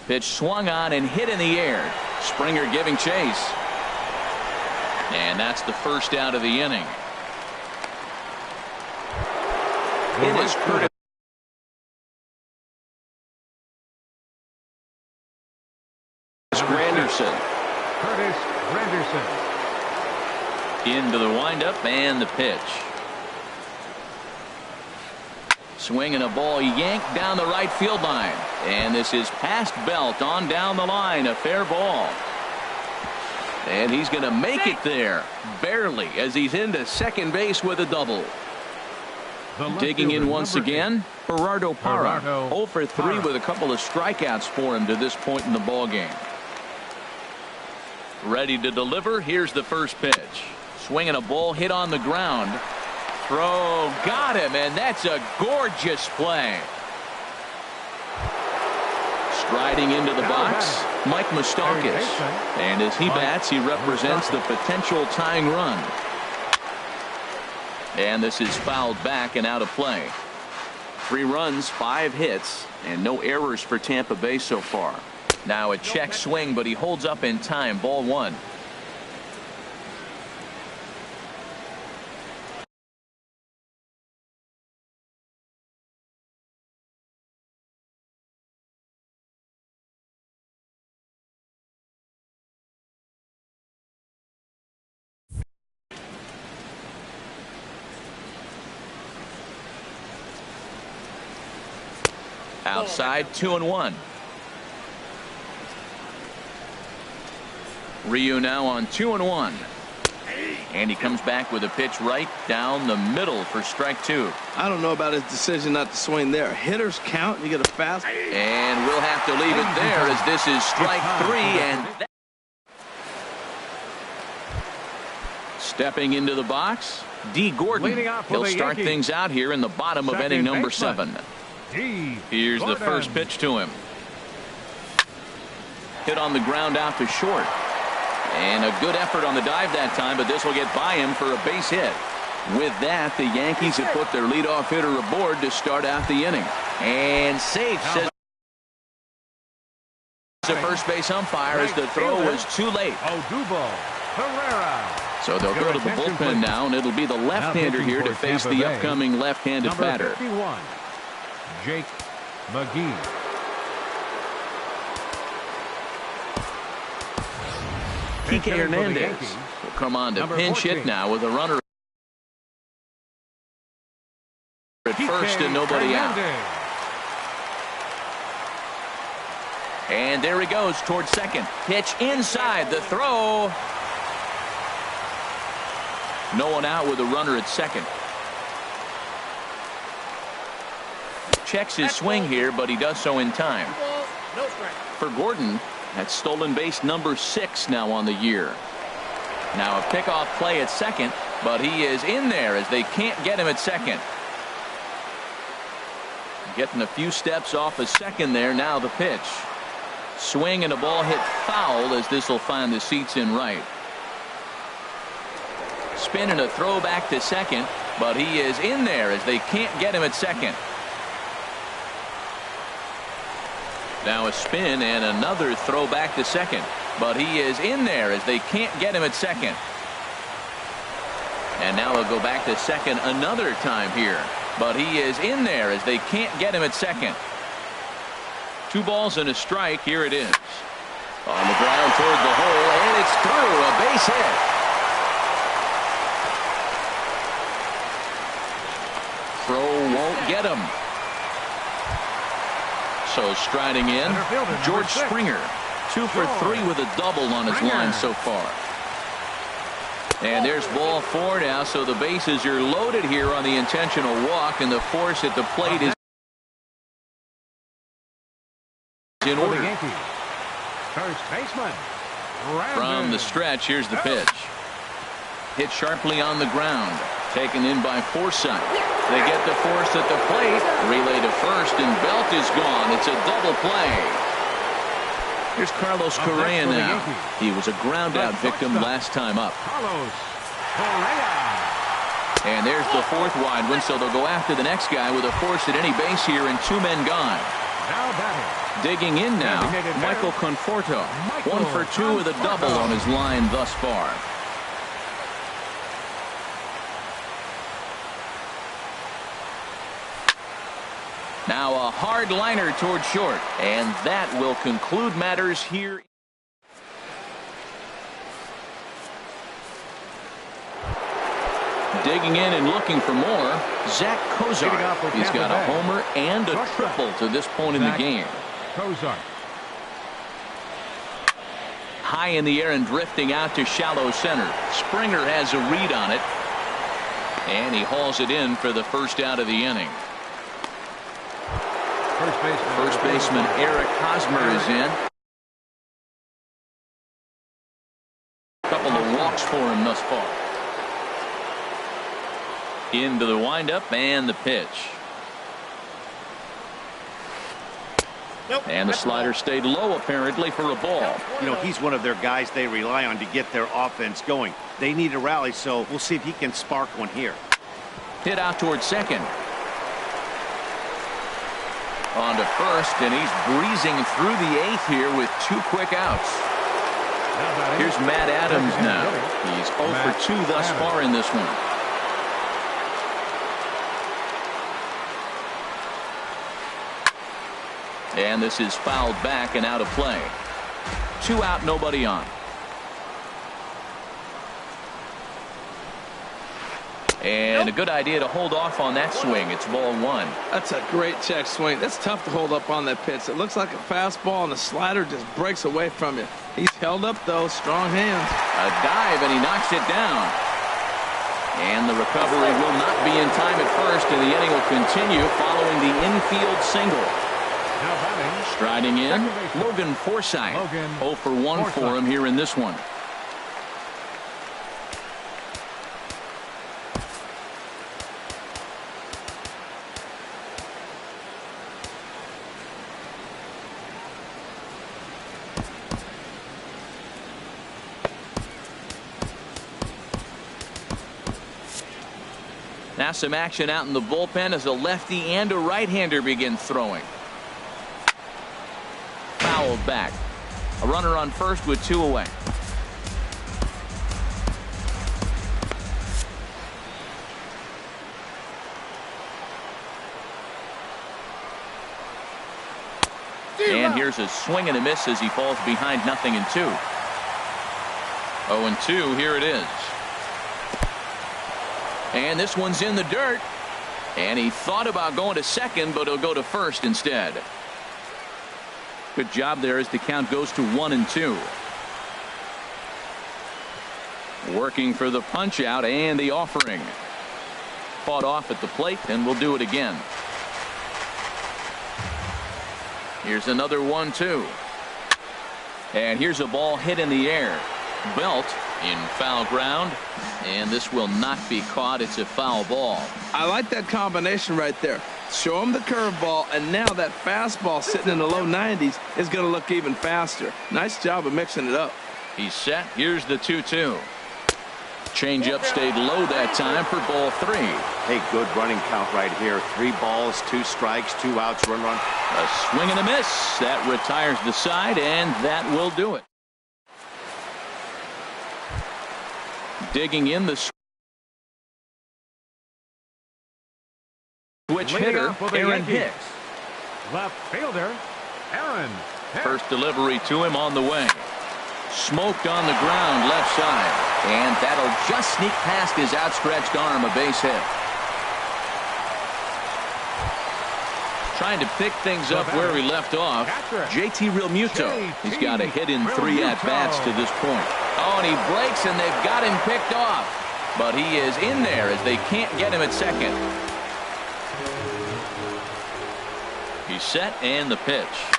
Pitch swung on and hit in the air. Springer giving chase. And that's the first out of the inning. It is Curtis Granderson. Curtis Granderson. Into the windup and the pitch. Swing and a ball yanked down the right field line. And this is past Belt on down the line. A fair ball. And he's going to make it there. Barely, as he's into second base with a double. Digging in once again, Gerardo Parra. 0 for 3 with a couple of strikeouts for him to this point in the ball game. Ready to deliver. Here's the first pitch. Swinging a ball hit on the ground. Throw got him, and that's a gorgeous play. Striding into the box, Mike Moustakas. And as he bats, he represents the potential tying run. And this is fouled back and out of play. 3 runs, 5 hits, and no errors for Tampa Bay so far. Now a check swing, but he holds up in time. Ball 1. Outside, 2-1. Ryu now on 2-1. And he comes back with a pitch right down the middle for strike 2. I don't know about his decision not to swing there. Hitters count. You get a fast. And we'll have to leave it there as this is strike 3. And stepping into the box, D. Gordon. He'll start things out here in the bottom of inning number 7. Here's the first pitch to him. Hit on the ground out to short. And a good effort on the dive that time, but this will get by him for a base hit. With that, the Yankees have put their leadoff hitter aboard to start out the inning. And safe, says The first base umpire as the throw was too late. Odubel Herrera. So they'll go to the bullpen now, and it'll be the left-hander here to face the upcoming left-handed batter. Number 51, Jake McGee. Kike Hernandez will come on to pinch hit now with a runner at first and nobody out. And there he goes towards second. Pitch inside. The throw. No one out with a runner at second. Checks his swing here, but he does so in time. For Gordon, that's stolen base number 6 now on the year. Now a pickoff play at second, but he is in there as they can't get him at second. Getting a few steps off of second there. Now the pitch. Swing and a ball hit foul as this will find the seats in right. Spin and a throw back to second, but he is in there as they can't get him at second. Now a spin and another throw back to second, but he is in there as they can't get him at second. And now he'll go back to second another time here, but he is in there as they can't get him at second. 2 balls and a strike. Here it is. On the ground toward the hole, and it's through. A base hit. Throw won't get him. So striding in, George Springer. 2 for 3 with a double on his line so far. And there's ball 4 now, so the bases are loaded here on the intentional walk, and the force at the plate is in order. First baseman. From the stretch, here's the pitch. Hit sharply on the ground. Taken in by Forsythe. They get the force at the plate. Relay to first, and Belt is gone. It's a double play. Here's Carlos Correa now. He was a ground-out victim last time up. Carlos Correa. And there's the 4th wide one, so they'll go after the next guy with a force at any base here and 2 men gone. Now batting. Digging in now, Michael Conforto. 1 for 2 with a double on his line thus far. Now a hard liner toward short, and that will conclude matters here. Digging in and looking for more, Zach Kozar. He's got a homer and a triple to this point in the game. Kozar. High in the air and drifting out to shallow center. Springer has a read on it, and he hauls it in for the first out of the inning. First baseman Eric Hosmer is in. A couple of walks for him thus far. Into the windup and the pitch. And the slider stayed low apparently for a ball. You know, he's one of their guys they rely on to get their offense going. They need a rally, so we'll see if he can spark one here. Hit out towards second. On to first, and he's breezing through the 8th here with 2 quick outs. Here's Matt Adams now. He's 0 for 2 thus far in this one. And this is fouled back and out of play. 2 out, nobody on. And a good idea to hold off on that swing. It's ball 1. That's a great check swing. That's tough to hold up on that pitch. It looks like a fastball, and the slider just breaks away from you. He's held up, though. Strong hands. A dive, and he knocks it down. And the recovery will not be in time at first, and the inning will continue following the infield single. Striding in, Logan Forsythe. 0 for 1 for him here in this one. Now some action out in the bullpen as a lefty and a right-hander begin throwing. Fouled back. A runner on first with 2 away. And here's a swing and a miss as he falls behind 0-2. 0-2, here it is. And this one's in the dirt. And he thought about going to second, but he'll go to first instead. Good job there as the count goes to 1-2. Working for the punch out and the offering. Fought off at the plate, and we'll do it again. Here's another 1-2. And here's a ball hit in the air. Belt in foul ground, and this will not be caught. It's a foul ball. I like that combination right there. Show him the curveball, and now that fastball sitting in the low 90s is going to look even faster. Nice job of mixing it up. He's set. Here's the 2-2. Changeup stayed low that time for ball 3. Hey, good running count right here. 3 balls, 2 strikes, 2 outs, run. A swing and a miss. That retires the side, and that will do it. Digging in the switch hitter, Aaron Hicks. Left fielder, Aaron Hicks. First delivery to him on the way. Smoked on the ground left side. And that'll just sneak past his outstretched arm, a base hit. Trying to pick things up where he left off. JT Realmuto. He's got a hit in 3 at-bats to this point. Oh, and he breaks, and they've got him picked off. But he is in there as they can't get him at second. He's set, and the pitch.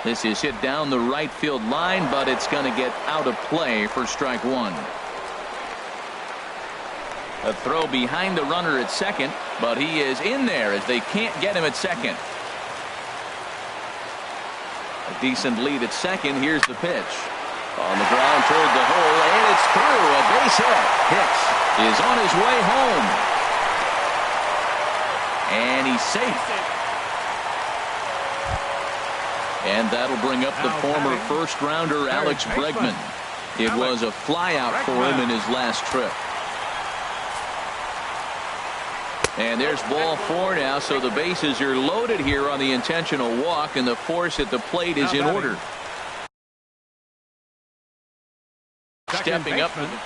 This is hit down the right field line, but it's going to get out of play for strike 1. A throw behind the runner at second, but he is in there as they can't get him at second. A decent lead at second. Here's the pitch. On the ground toward the hole, and it's through. A base hit. Hicks is on his way home. And he's safe. And that'll bring up the former first-rounder Alex Bregman. It was a flyout for him in his last trip. And there's ball 4 now, so the bases are loaded here on the intentional walk, and the force at the plate is in order. Stepping up. Gordon.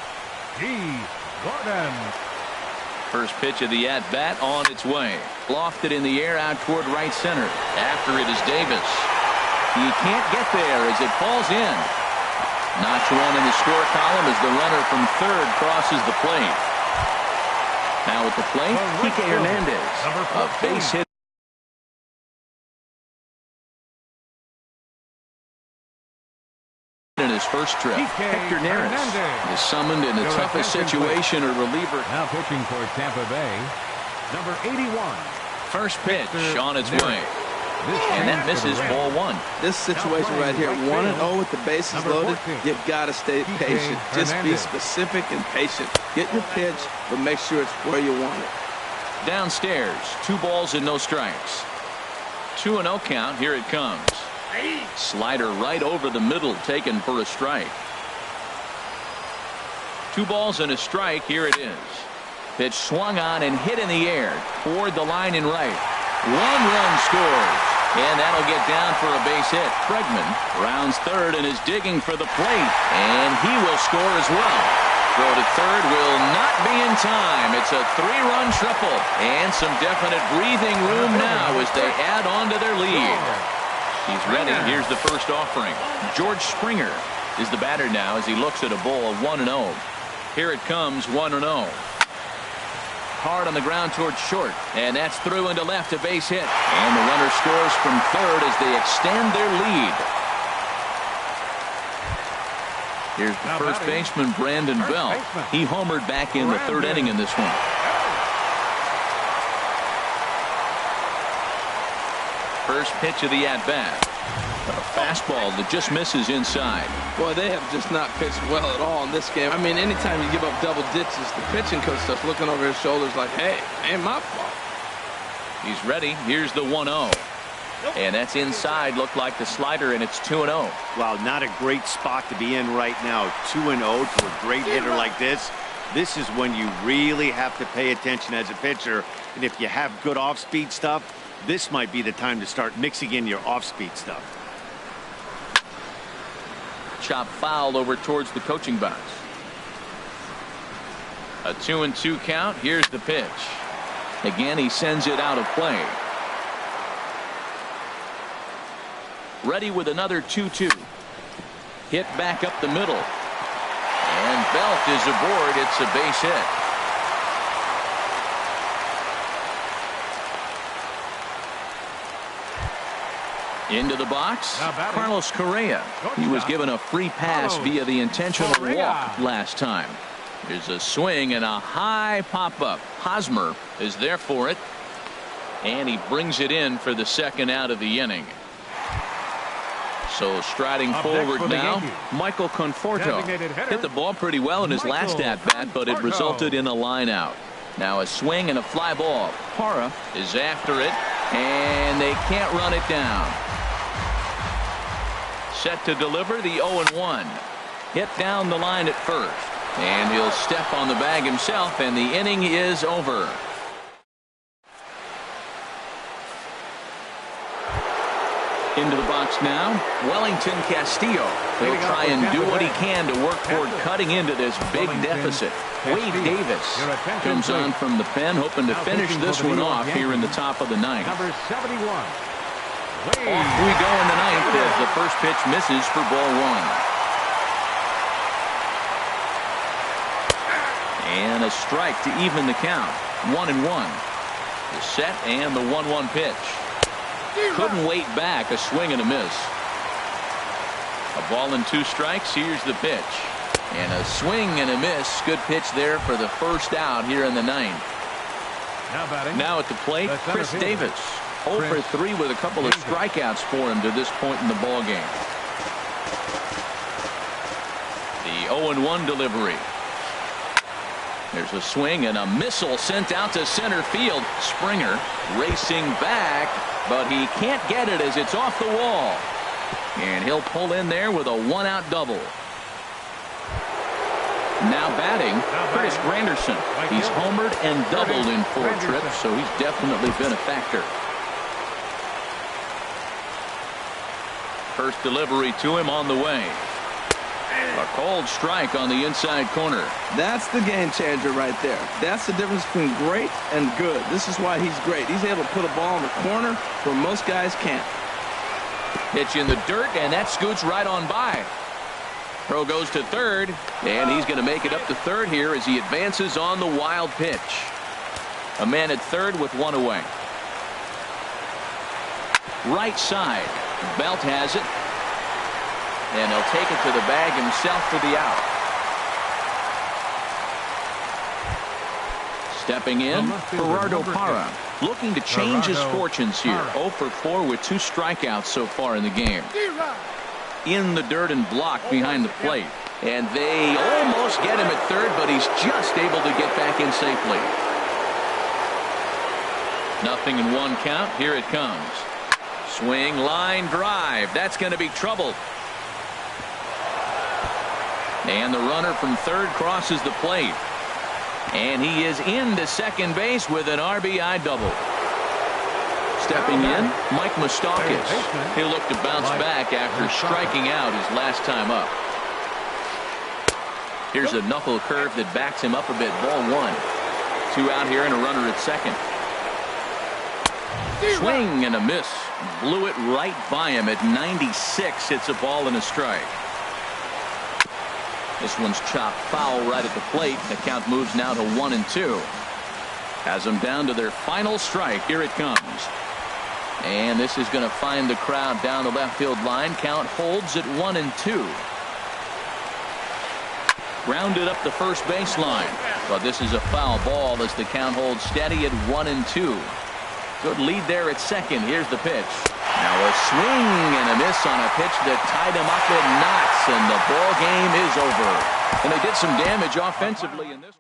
First pitch of the at-bat on its way. Lofted in the air out toward right center. After it is Davis. He can't get there as it falls in. Notch 1 in the score column as the runner from third crosses the plate. Now at the plate, Kike Hernandez. A base hit. In his first trip, Hector Neris is summoned in the toughest situation, a reliever. Now pitching for Tampa Bay, number 81. First pitch on its way. And that misses ball 1. This situation right here, 1-0 with the bases loaded, you've got to stay patient. Just be specific and patient. Get your pitch, but make sure it's where you want it. Downstairs, 2 balls and no strikes. 2-0 count. Here it comes. Slider right over the middle, taken for a strike. 2 balls and a strike. Here it is. Pitch swung on and hit in the air toward the line and right. 1 run scores, and that'll get down for a base hit. Bregman rounds third and is digging for the plate, and he will score as well. Throw to third will not be in time. It's a 3-run triple, and some definite breathing room now as they add on to their lead. He's ready. Here's the first offering. George Springer is the batter now as he looks at a ball of 1-0. Here it comes, 1-0. Hard on the ground towards short, and that's through into left, a base hit, and the runner scores from third as they extend their lead. Here's the first baseman, Brandon Bell. He homered back in the 3rd inning in this one. First pitch of the at-bat. A fastball that just misses inside. Boy, they have just not pitched well at all in this game. I mean, anytime you give up double digits, the pitching coach starts looking over his shoulders like, hey, ain't my fault. He's ready. Here's the 1-0. And that's inside. Looked like the slider, and it's 2-0. Wow, not a great spot to be in right now. 2-0 to a great hitter like this. This is when you really have to pay attention as a pitcher. And if you have good off-speed stuff, this might be the time to start mixing in your off-speed stuff. Chop foul over towards the coaching box. A 2-2 count. Here's the pitch. Again, he sends it out of play. Ready with another 2-2. Hit back up the middle. And Belt is aboard. It's a base hit. Into the box, Carlos Correa. He was given a free pass via the intentional walk last time. There's a swing and a high pop-up. Hosmer is there for it. And he brings it in for the second out of the inning. So striding forward now, Michael Conforto. Hit the ball pretty well in his last at-bat, but it resulted in a line out. Now a swing and a fly ball. Parra is after it, and they can't run it down. Set to deliver the 0-1. Hit down the line at first. And he'll step on the bag himself, and the inning is over. Into the box now, Wellington Castillo. He'll try and do what he can to work toward cutting into this big deficit. Wade Davis comes on from the pen, hoping to finish this one off here in the top of the ninth. Number 71. Off we go in the ninth as the first pitch misses for ball one. And a strike to even the count. 1-1. The set and the 1-1 pitch. Couldn't wait back. A swing and a miss. A ball and 2 strikes. Here's the pitch. And a swing and a miss. Good pitch there for the first out here in the ninth. Now at the plate, Chris Davis. 0 for 3 with a couple of strikeouts for him to this point in the ball game. The 0-1 delivery. There's a swing and a missile sent out to center field. Springer racing back, but he can't get it as it's off the wall. And he'll pull in there with a 1-out double. Now batting, Curtis Granderson. He's homered and doubled in 4 trips, so he's definitely been a factor. First delivery to him on the way. A cold strike on the inside corner. That's the game changer right there. That's the difference between great and good. This is why he's great. He's able to put a ball in the corner where most guys can't. Pitch in the dirt, and that scoots right on by. Throw goes to third, and he's going to make it up to third here as he advances on the wild pitch. A man at third with 1 away. Right side. Belt has it. And he'll take it to the bag himself for the out. Stepping in, Gerardo Parra. Looking to change his fortunes here. 0 for 4 with 2 strikeouts so far in the game. In the dirt and blocked behind the plate. And they almost get him at third, but he's just able to get back in safely. 0-1 count. Here it comes. Swing, line drive. That's going to be trouble. And the runner from third crosses the plate. And he is into second base with an RBI double. Stepping in, Mike Moustakas. He'll look to bounce back after striking out his last time up. Here's a knuckle curve that backs him up a bit. Ball 1. 2 out here and a runner at second. Swing and a miss. Blew it right by him at 96. It's a ball and a strike. This one's chopped foul right at the plate. The count moves now to 1-2. Has them down to their final strike. Here it comes. And this is going to find the crowd down the left field line. Count holds at 1-2. Grounded up the first baseline. But this is a foul ball as the count holds steady at 1-2. Good lead there at second. Here's the pitch. Now a swing and a miss on a pitch that tied him up in knots, and the ball game is over. And they did some damage offensively in this.